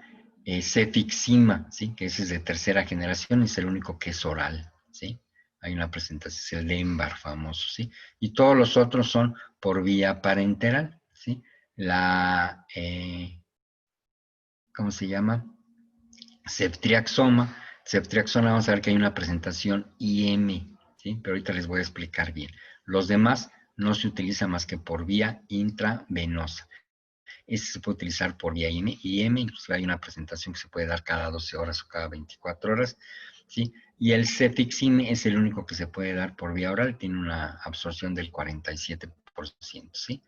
cefixima, ¿sí? Que ese es de tercera generación y es el único que es oral, ¿sí? Hay una presentación, es el Denbar famoso, ¿sí? Y todos los otros son por vía parenteral, ¿sí? ¿Cómo se llama? Ceftriaxona, vamos a ver que hay una presentación IM, ¿sí? Pero ahorita les voy a explicar bien. Los demás no se utilizan más que por vía intravenosa. Este se puede utilizar por vía IM, incluso hay una presentación que se puede dar cada 12 horas o cada 24 horas, ¿sí? Y el cefixime es el único que se puede dar por vía oral, tiene una absorción del 47%, ¿sí?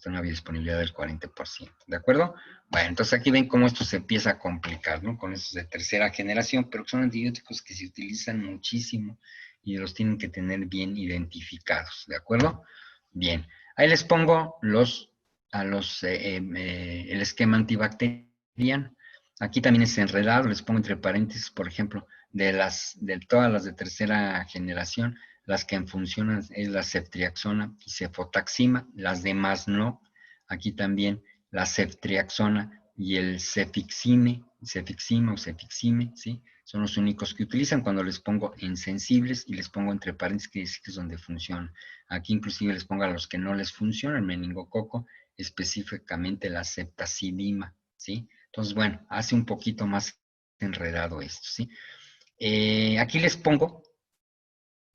Una biodisponibilidad del 40%, ¿de acuerdo? Bueno, entonces aquí ven cómo esto se empieza a complicar, ¿no? Con estos de tercera generación, pero son antibióticos que se utilizan muchísimo y los tienen que tener bien identificados, ¿de acuerdo? Bien, ahí les pongo el esquema antibacteriano. Aquí también es enredado, les pongo entre paréntesis, por ejemplo, de todas las de tercera generación, las que funcionan es la ceftriaxona y cefotaxima, las demás no. Aquí también la ceftriaxona y el cefixima o cefixime, ¿sí? Son los únicos que utilizan cuando les pongo en sensibles y les pongo entre paréntesis que es donde funciona. Aquí inclusive les pongo a los que no les funciona, el meningococo, específicamente la ceftazidima, ¿sí? Entonces, bueno, hace un poquito más enredado esto, ¿sí? Aquí les pongo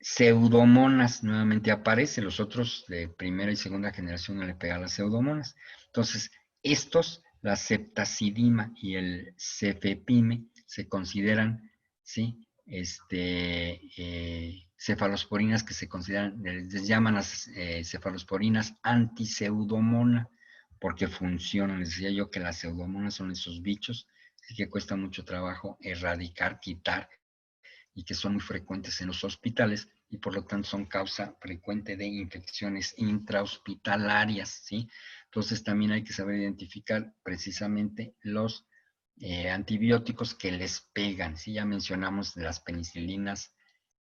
pseudomonas, nuevamente aparece, los otros de primera y segunda generación no le pegan las pseudomonas. Entonces, estos, la ceftazidima y el cefepime, se consideran, ¿sí? Cefalosporinas que se consideran, les llaman las cefalosporinas antipseudomona, porque funcionan. Les decía yo que las pseudomonas son esos bichos y que cuesta mucho trabajo erradicar, quitar, y que son muy frecuentes en los hospitales y por lo tanto son causa frecuente de infecciones intrahospitalarias, ¿sí? Entonces también hay que saber identificar precisamente los antibióticos que les pegan, ¿sí? Ya mencionamos las penicilinas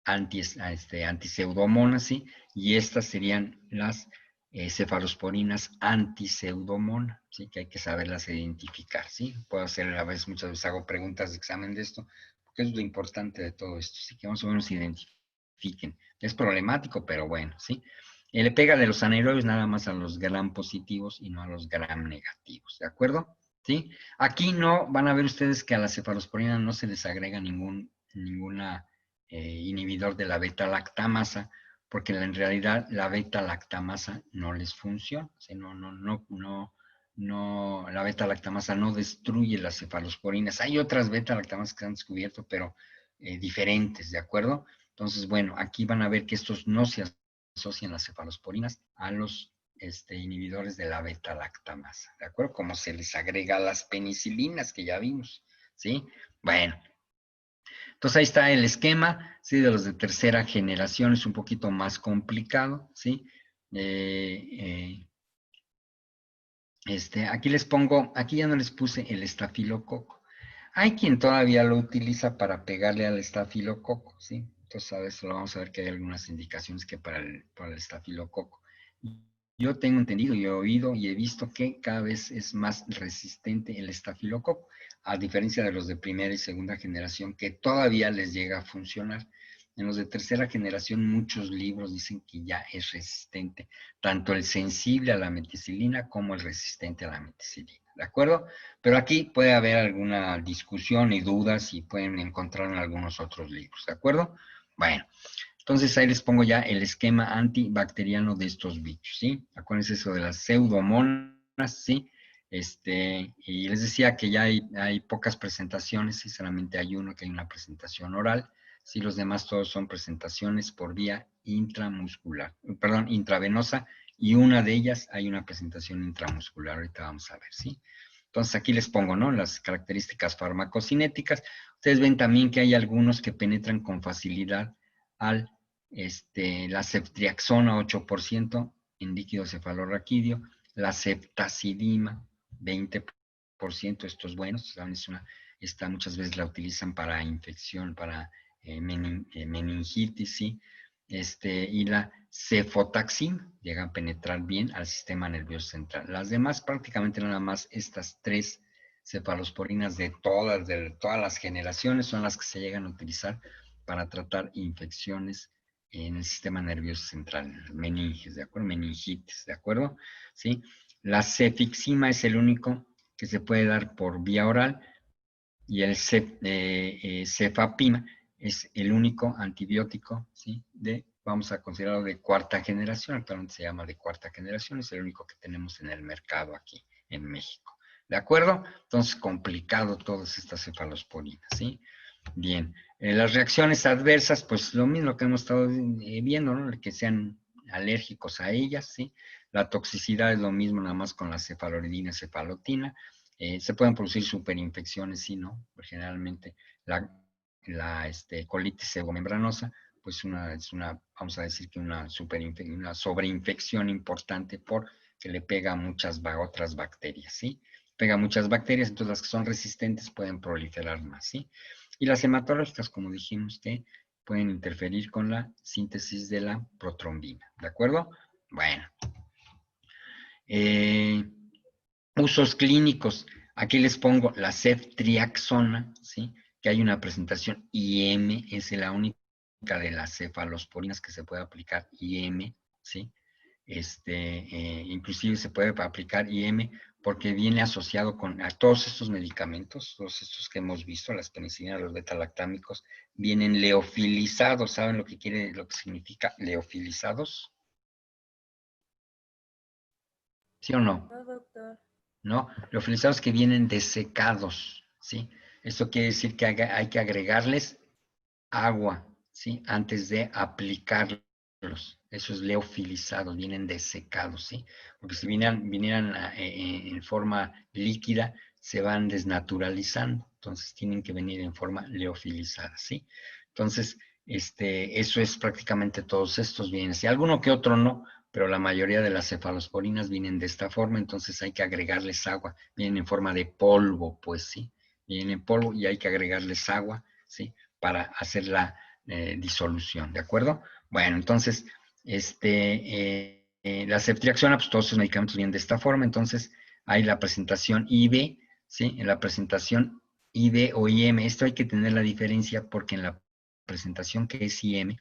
antiseudomonas, ¿sí? Y estas serían las cefalosporinas antiseudomona, ¿sí? Que hay que saberlas identificar, ¿sí? Puedo hacer a veces, muchas veces hago preguntas de examen de esto, porque es lo importante de todo esto, ¿sí? Que más o menos identifiquen. Es problemático, pero bueno, ¿sí? Le pega de los anaerobios nada más a los gram positivos y no a los gram negativos, ¿de acuerdo? ¿Sí? Aquí no van a ver ustedes que a la cefalosporina no se les agrega ninguna inhibidor de la beta-lactamasa, porque en realidad la beta-lactamasa no les funciona. O sea, la beta-lactamasa no destruye las cefalosporinas. Hay otras beta-lactamasas que se han descubierto, pero diferentes, ¿de acuerdo? Entonces, bueno, aquí van a ver que estos no se asocian las cefalosporinas a los inhibidores de la beta-lactamasa, ¿de acuerdo? Como se les agrega a las penicilinas que ya vimos, ¿sí? Bueno, entonces ahí está el esquema, ¿sí? De los de tercera generación es un poquito más complicado, ¿sí? Aquí les pongo, aquí ya no les puse el estafilococo. Hay quien todavía lo utiliza para pegarle al estafilococo, ¿sí? Entonces a veces lo vamos a ver que hay algunas indicaciones que para el estafilococo. Yo tengo entendido y he oído y he visto que cada vez es más resistente el estafilococo, a diferencia de los de primera y segunda generación, que todavía les llega a funcionar. En los de tercera generación, muchos libros dicen que ya es resistente, tanto el sensible a la meticilina como el resistente a la meticilina, ¿de acuerdo? Pero aquí puede haber alguna discusión y dudas y pueden encontrar en algunos otros libros, ¿de acuerdo? Bueno, entonces ahí les pongo ya el esquema antibacteriano de estos bichos, ¿sí? Acuérdense eso de las pseudomonas, ¿sí? Y les decía que ya hay pocas presentaciones, ¿sí? Solamente hay uno que hay una presentación oral, ¿sí? Los demás todos son presentaciones por vía intramuscular, perdón, intravenosa, y una de ellas hay una presentación intramuscular, ahorita vamos a ver, ¿sí? Entonces aquí les pongo, ¿no? Las características farmacocinéticas. Ustedes ven también que hay algunos que penetran con facilidad al la ceftriaxona 8% en líquido cefalorraquídeo, la ceftazidima 20%, esto es bueno, ¿saben? Esta muchas veces la utilizan para infección, para meningitis, ¿sí? Y la cefotaxima llega a penetrar bien al sistema nervioso central. Las demás prácticamente nada más estas tres cefalosporinas de todas las generaciones son las que se llegan a utilizar para tratar infecciones en el sistema nervioso central, meninges, ¿de acuerdo? Meningitis, ¿de acuerdo? ¿Sí? La cefixima es el único que se puede dar por vía oral y el cefapima es el único antibiótico, ¿sí? Vamos a considerarlo de cuarta generación, actualmente se llama de cuarta generación, es el único que tenemos en el mercado aquí en México. ¿De acuerdo? Entonces, complicado todas estas cefalosporinas, ¿sí? Bien, las reacciones adversas, pues lo mismo que hemos estado viendo, ¿no? Que sean alérgicos a ellas, ¿sí? La toxicidad es lo mismo, nada más con la cefaloridina, cefalotina. Se pueden producir superinfecciones, sí, ¿no? Pues generalmente la colitis pseudomembranosa, pues es una, vamos a decir que una sobreinfección importante porque le pega a muchas otras bacterias, ¿sí? Pega a muchas bacterias, entonces las que son resistentes pueden proliferar más, ¿sí? Y las hematológicas, como dijimos, que pueden interferir con la síntesis de la protrombina, ¿de acuerdo? Bueno. Usos clínicos. Aquí les pongo la ceftriaxona, ¿sí? Que hay una presentación IM, es la única de las cefalosporinas que se puede aplicar IM, ¿sí? Inclusive se puede aplicar IM porque viene asociado con a todos estos medicamentos, todos estos que hemos visto, las penicilinas, los beta-lactámicos, vienen leofilizados. ¿Saben lo que significa leofilizados? ¿Sí o no? No, doctor. ¿No? Leofilizados que vienen desecados, ¿sí? Esto quiere decir que hay que agregarles agua, ¿sí? Antes de aplicarlos. Esos leofilizados vienen desecados, ¿sí? Porque si vinieran en forma líquida, se van desnaturalizando, Entonces tienen que venir en forma leofilizada, ¿sí? Entonces, eso es prácticamente todos estos vienen. Si alguno que otro no, pero la mayoría de las cefalosporinas vienen de esta forma, entonces hay que agregarles agua. Vienen en forma de polvo, pues sí. Vienen en polvo y hay que agregarles agua, ¿sí? Para hacer la disolución, ¿de acuerdo? Bueno, entonces, la ceftriaxona, pues todos sus medicamentos vienen de esta forma, entonces hay la presentación IV, ¿sí? En la presentación IV o IM, esto hay que tener la diferencia porque en la presentación que es IM,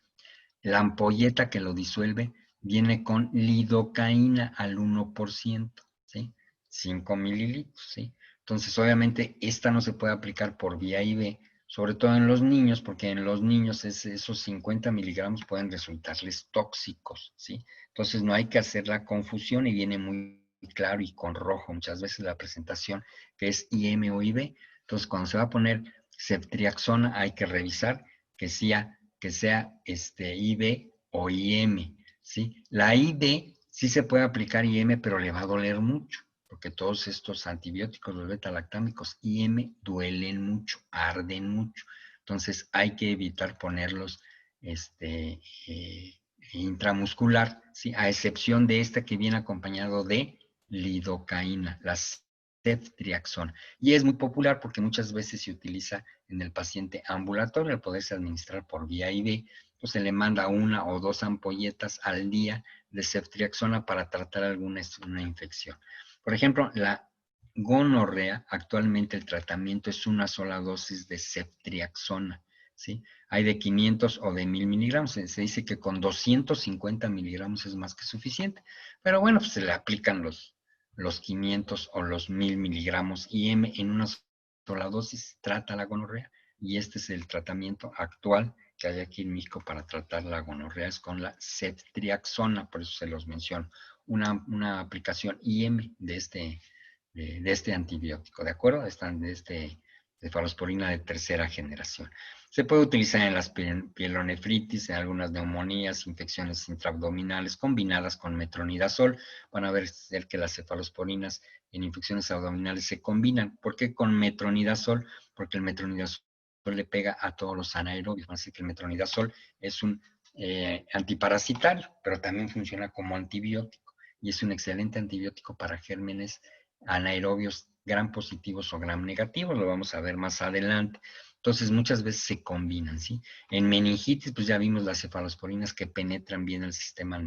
la ampolleta que lo disuelve viene con lidocaína al 1%, ¿sí? 5 mililitros, ¿sí? Entonces, obviamente, esta no se puede aplicar por vía IV, sobre todo en los niños, porque en los niños esos 50 miligramos pueden resultarles tóxicos, ¿sí? Entonces, no hay que hacer la confusión y viene muy claro y con rojo muchas veces la presentación que es IM o IV. Entonces, cuando se va a poner ceftriaxona, hay que revisar que sea IV o IM, ¿sí? La IV sí se puede aplicar IM, pero le va a doler mucho, porque todos estos antibióticos, los beta-lactámicos IM, duelen mucho, arden mucho. Entonces hay que evitar ponerlos intramuscular, ¿sí? A excepción de esta que viene acompañado de lidocaína, la ceftriaxona. Y es muy popular porque muchas veces se utiliza en el paciente ambulatorio al poderse administrar por vía IV, pues se le manda 1 o 2 ampolletas al día de ceftriaxona para tratar una infección. Por ejemplo, la gonorrea, actualmente el tratamiento es una sola dosis de ceftriaxona, ¿sí? Hay de 500 o de 1000 miligramos. Se dice que con 250 miligramos es más que suficiente. Pero bueno, pues se le aplican los 500 o los 1000 miligramos IM en una sola dosis, trata la gonorrea. Y este es el tratamiento actual que hay aquí en México para tratar la gonorrea, es con la ceftriaxona, por eso se los menciono. Una aplicación IM de este antibiótico, ¿de acuerdo? De cefalosporina de tercera generación. Se puede utilizar en las pielonefritis, en algunas neumonías, infecciones intraabdominales combinadas con metronidazol. Van a ver que las cefalosporinas en infecciones abdominales se combinan. ¿Por qué con metronidazol? Porque el metronidazol le pega a todos los anaerobios. Así que el metronidazol es un antiparasitario, pero también funciona como antibiótico. Y es un excelente antibiótico para gérmenes anaerobios gram positivos o gram negativos. Lo vamos a ver más adelante. Entonces, muchas veces se combinan, ¿sí? En meningitis, pues ya vimos las cefalosporinas que penetran bien al sistema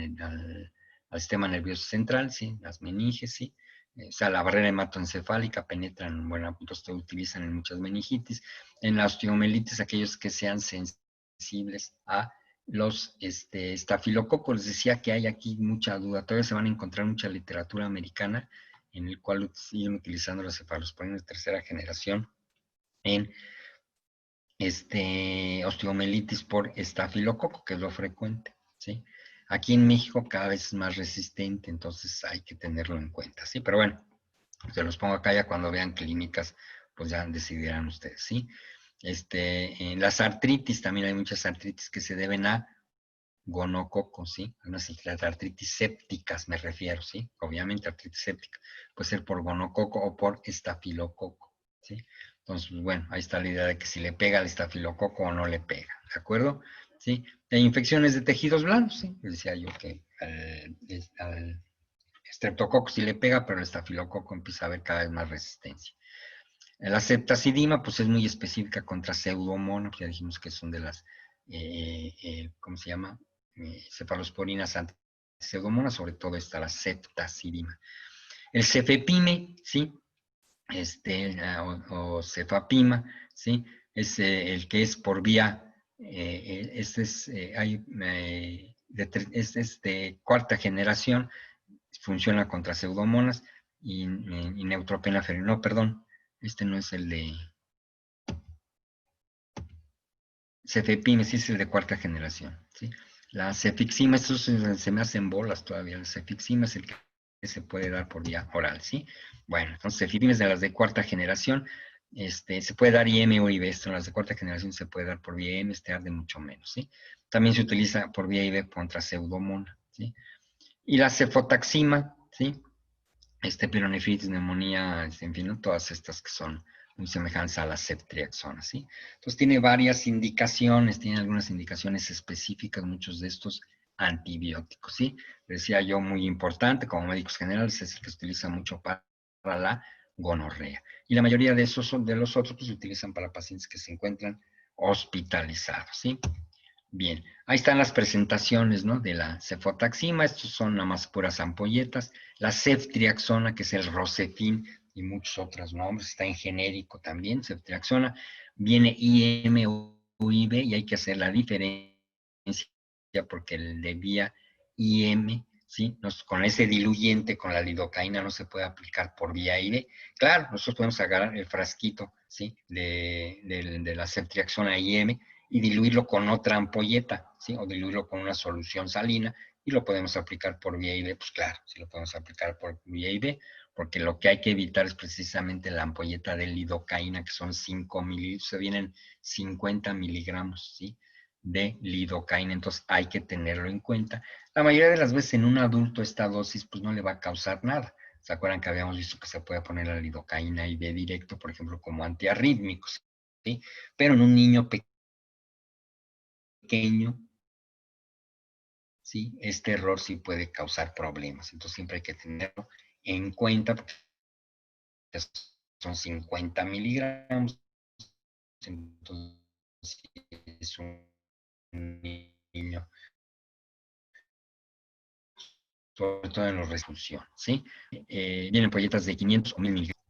nervioso central, ¿sí? Las meninges, ¿sí? O sea, la barrera hematoencefálica penetran, bueno, entonces se utilizan en muchas meningitis. En la osteomelitis, aquellos que sean sensibles a los estafilococos. Les decía que hay aquí mucha duda. Todavía se van a encontrar mucha literatura americana en el cual siguen utilizando las cefalosporinas de tercera generación en osteomelitis por estafilococo, que es lo frecuente, ¿sí? Aquí en México cada vez es más resistente, entonces hay que tenerlo en cuenta, ¿sí? Pero bueno, se los pongo acá ya cuando vean clínicas, pues ya decidirán ustedes, ¿sí? En las artritis, también hay muchas artritis que se deben a gonococo, ¿sí? Las artritis sépticas me refiero, ¿sí? Obviamente artritis séptica puede ser por gonococo o por estafilococo, ¿sí? Entonces, pues, bueno, ahí está la idea de que si le pega al estafilococo o no le pega, ¿de acuerdo? ¿Sí? De infecciones de tejidos blandos, ¿sí? Decía yo que al estreptococo sí le pega, pero el estafilococo empieza a haber cada vez más resistencia. La ceftazidima, pues es muy específica contra pseudomonas, ya dijimos que son de las, ¿cómo se llama? Cefalosporinas antipseudomonas, sobre todo está la ceftazidima. El cefepime, ¿sí? O cefapima, ¿sí? Es el que es por vía, es de cuarta generación, funciona contra pseudomonas y neutropenia no, perdón, este no es el de cefepime, sí es el de cuarta generación, ¿sí? La cefixima, estos se me hacen bolas todavía, el cefixima es el que se puede dar por vía oral, ¿sí? Bueno, entonces cefepime es de las de cuarta generación, se puede dar IM o IV, esto en las de cuarta generación se puede dar por vía IM, arde mucho menos, ¿sí? También se utiliza por vía IV contra pseudomonas, ¿sí? Y la cefotaxima, ¿sí? Pielonefritis, neumonía, en fin, ¿no? Todas estas que son muy semejantes a la ceftriaxona, ¿sí? Entonces tiene varias indicaciones, tiene algunas indicaciones específicas, muchos de estos antibióticos, ¿sí? Decía yo, muy importante, como médicos generales, es el que se utiliza mucho para la gonorrea. Y la mayoría de los otros, pues se utilizan para pacientes que se encuentran hospitalizados, ¿sí? Bien, ahí están las presentaciones, ¿no? De la cefotaxima, estos son nada más puras ampolletas. La ceftriaxona, que es el Rosefin, y muchos otros nombres, está en genérico también, ceftriaxona. Viene IM o IV y hay que hacer la diferencia porque el de vía IM, ¿sí? Con ese diluyente, con la lidocaína, no se puede aplicar por vía IV. Claro, nosotros podemos agarrar el frasquito, ¿sí? De la ceftriaxona IM y diluirlo con otra ampolleta, ¿sí? O diluirlo con una solución salina y lo podemos aplicar por vía IV. Pues claro, sí lo podemos aplicar por vía IV, porque lo que hay que evitar es precisamente la ampolleta de lidocaína, que son 5 mililitros, se vienen 50 miligramos, ¿sí? De lidocaína, entonces hay que tenerlo en cuenta. La mayoría de las veces en un adulto esta dosis pues no le va a causar nada. ¿Se acuerdan que habíamos visto que se puede poner la lidocaína IV directo, por ejemplo, como antiarrítmicos, ¿sí? Pero en un niño pequeño, ¿sí? Este error sí puede causar problemas. Entonces siempre hay que tenerlo en cuenta porque son 50 miligramos. Entonces es un niño, sobre todo en los resolución, ¿sí? Vienen polletas de 500 o 1000 miligramos.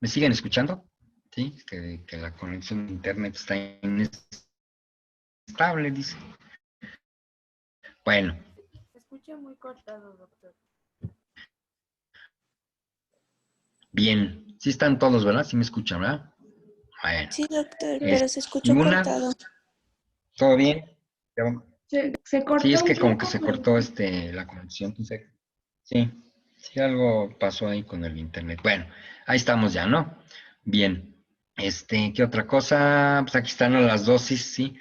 ¿Me siguen escuchando? ¿Sí? Que la conexión de internet está inestable, dice. Bueno. Se escucha muy cortado, doctor. Bien. Sí están todos, ¿verdad? Sí me escuchan, ¿verdad? Bueno. Sí, doctor, pero se escuchó ¿Ninguna? cortado. ¿Todo bien? Se cortó Sí, es que un como poco, que se pero- cortó la conexión. Sí, sí, algo pasó ahí con el internet. Bueno, ahí estamos ya, ¿no? Bien. ¿Qué otra cosa? Pues aquí están las dosis, ¿sí?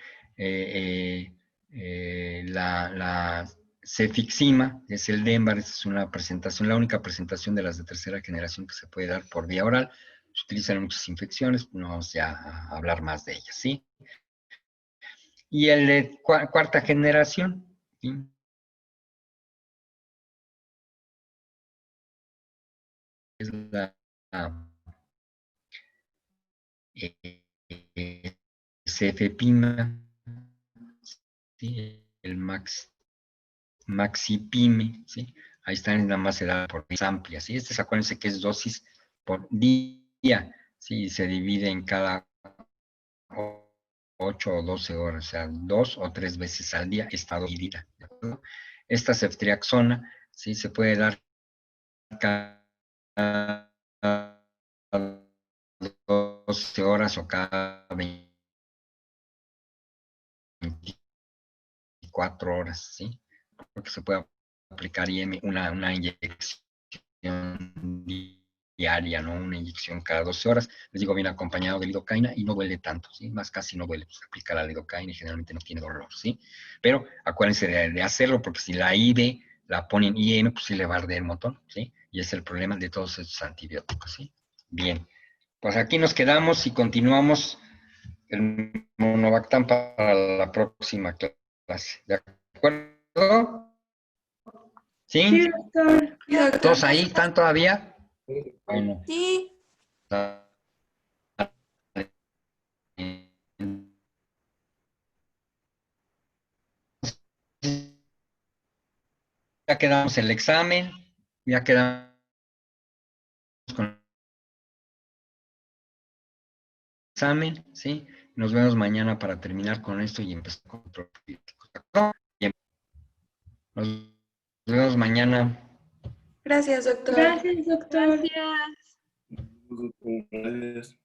La cefixima, es el Denbar, es una presentación, la única presentación de las de tercera generación que se puede dar por vía oral. Se utilizan en muchas infecciones, no vamos ya a hablar más de ellas, ¿sí? Y el de cuarta generación, ¿sí? Es la cefepima, ¿sí? El maxipime, ¿sí? Ahí están, nada más se da por dosis amplias, ¿sí? Acuérdense que es dosis por día, ¿sí? Se divide en cada 8 o 12 horas, o sea, 2 o 3 veces al día está dividida, ¿de acuerdo? Esta ceftriaxona, ¿sí? Se puede dar cada 12 horas o cada 24 horas, ¿sí? Porque se puede aplicar IM, una inyección diaria, ¿no? Una inyección cada 12 horas. Les digo, viene acompañado de lidocaína y no duele tanto, ¿sí? Más casi no duele. Pues, se aplica la lidocaína y generalmente no tiene dolor, ¿sí? Pero acuérdense de hacerlo porque si la IV la ponen IM, pues sí le va a arder el montón, ¿sí? Y es el problema de todos estos antibióticos, ¿sí? Bien. Pues aquí nos quedamos y continuamos el Monovactam para la próxima clase. ¿De acuerdo? Sí, ¿Sí? doctor. Sí, doctor. ¿Todos ahí están todavía? Bueno. Sí. Ya quedamos el examen, ya quedamos con el examen, ¿sí? Nos vemos mañana para terminar con esto y empezar con otro probiótico. ¿De acuerdo? Bien. Nos vemos mañana. Gracias, doctor. Gracias, doctor. Gracias. Gracias.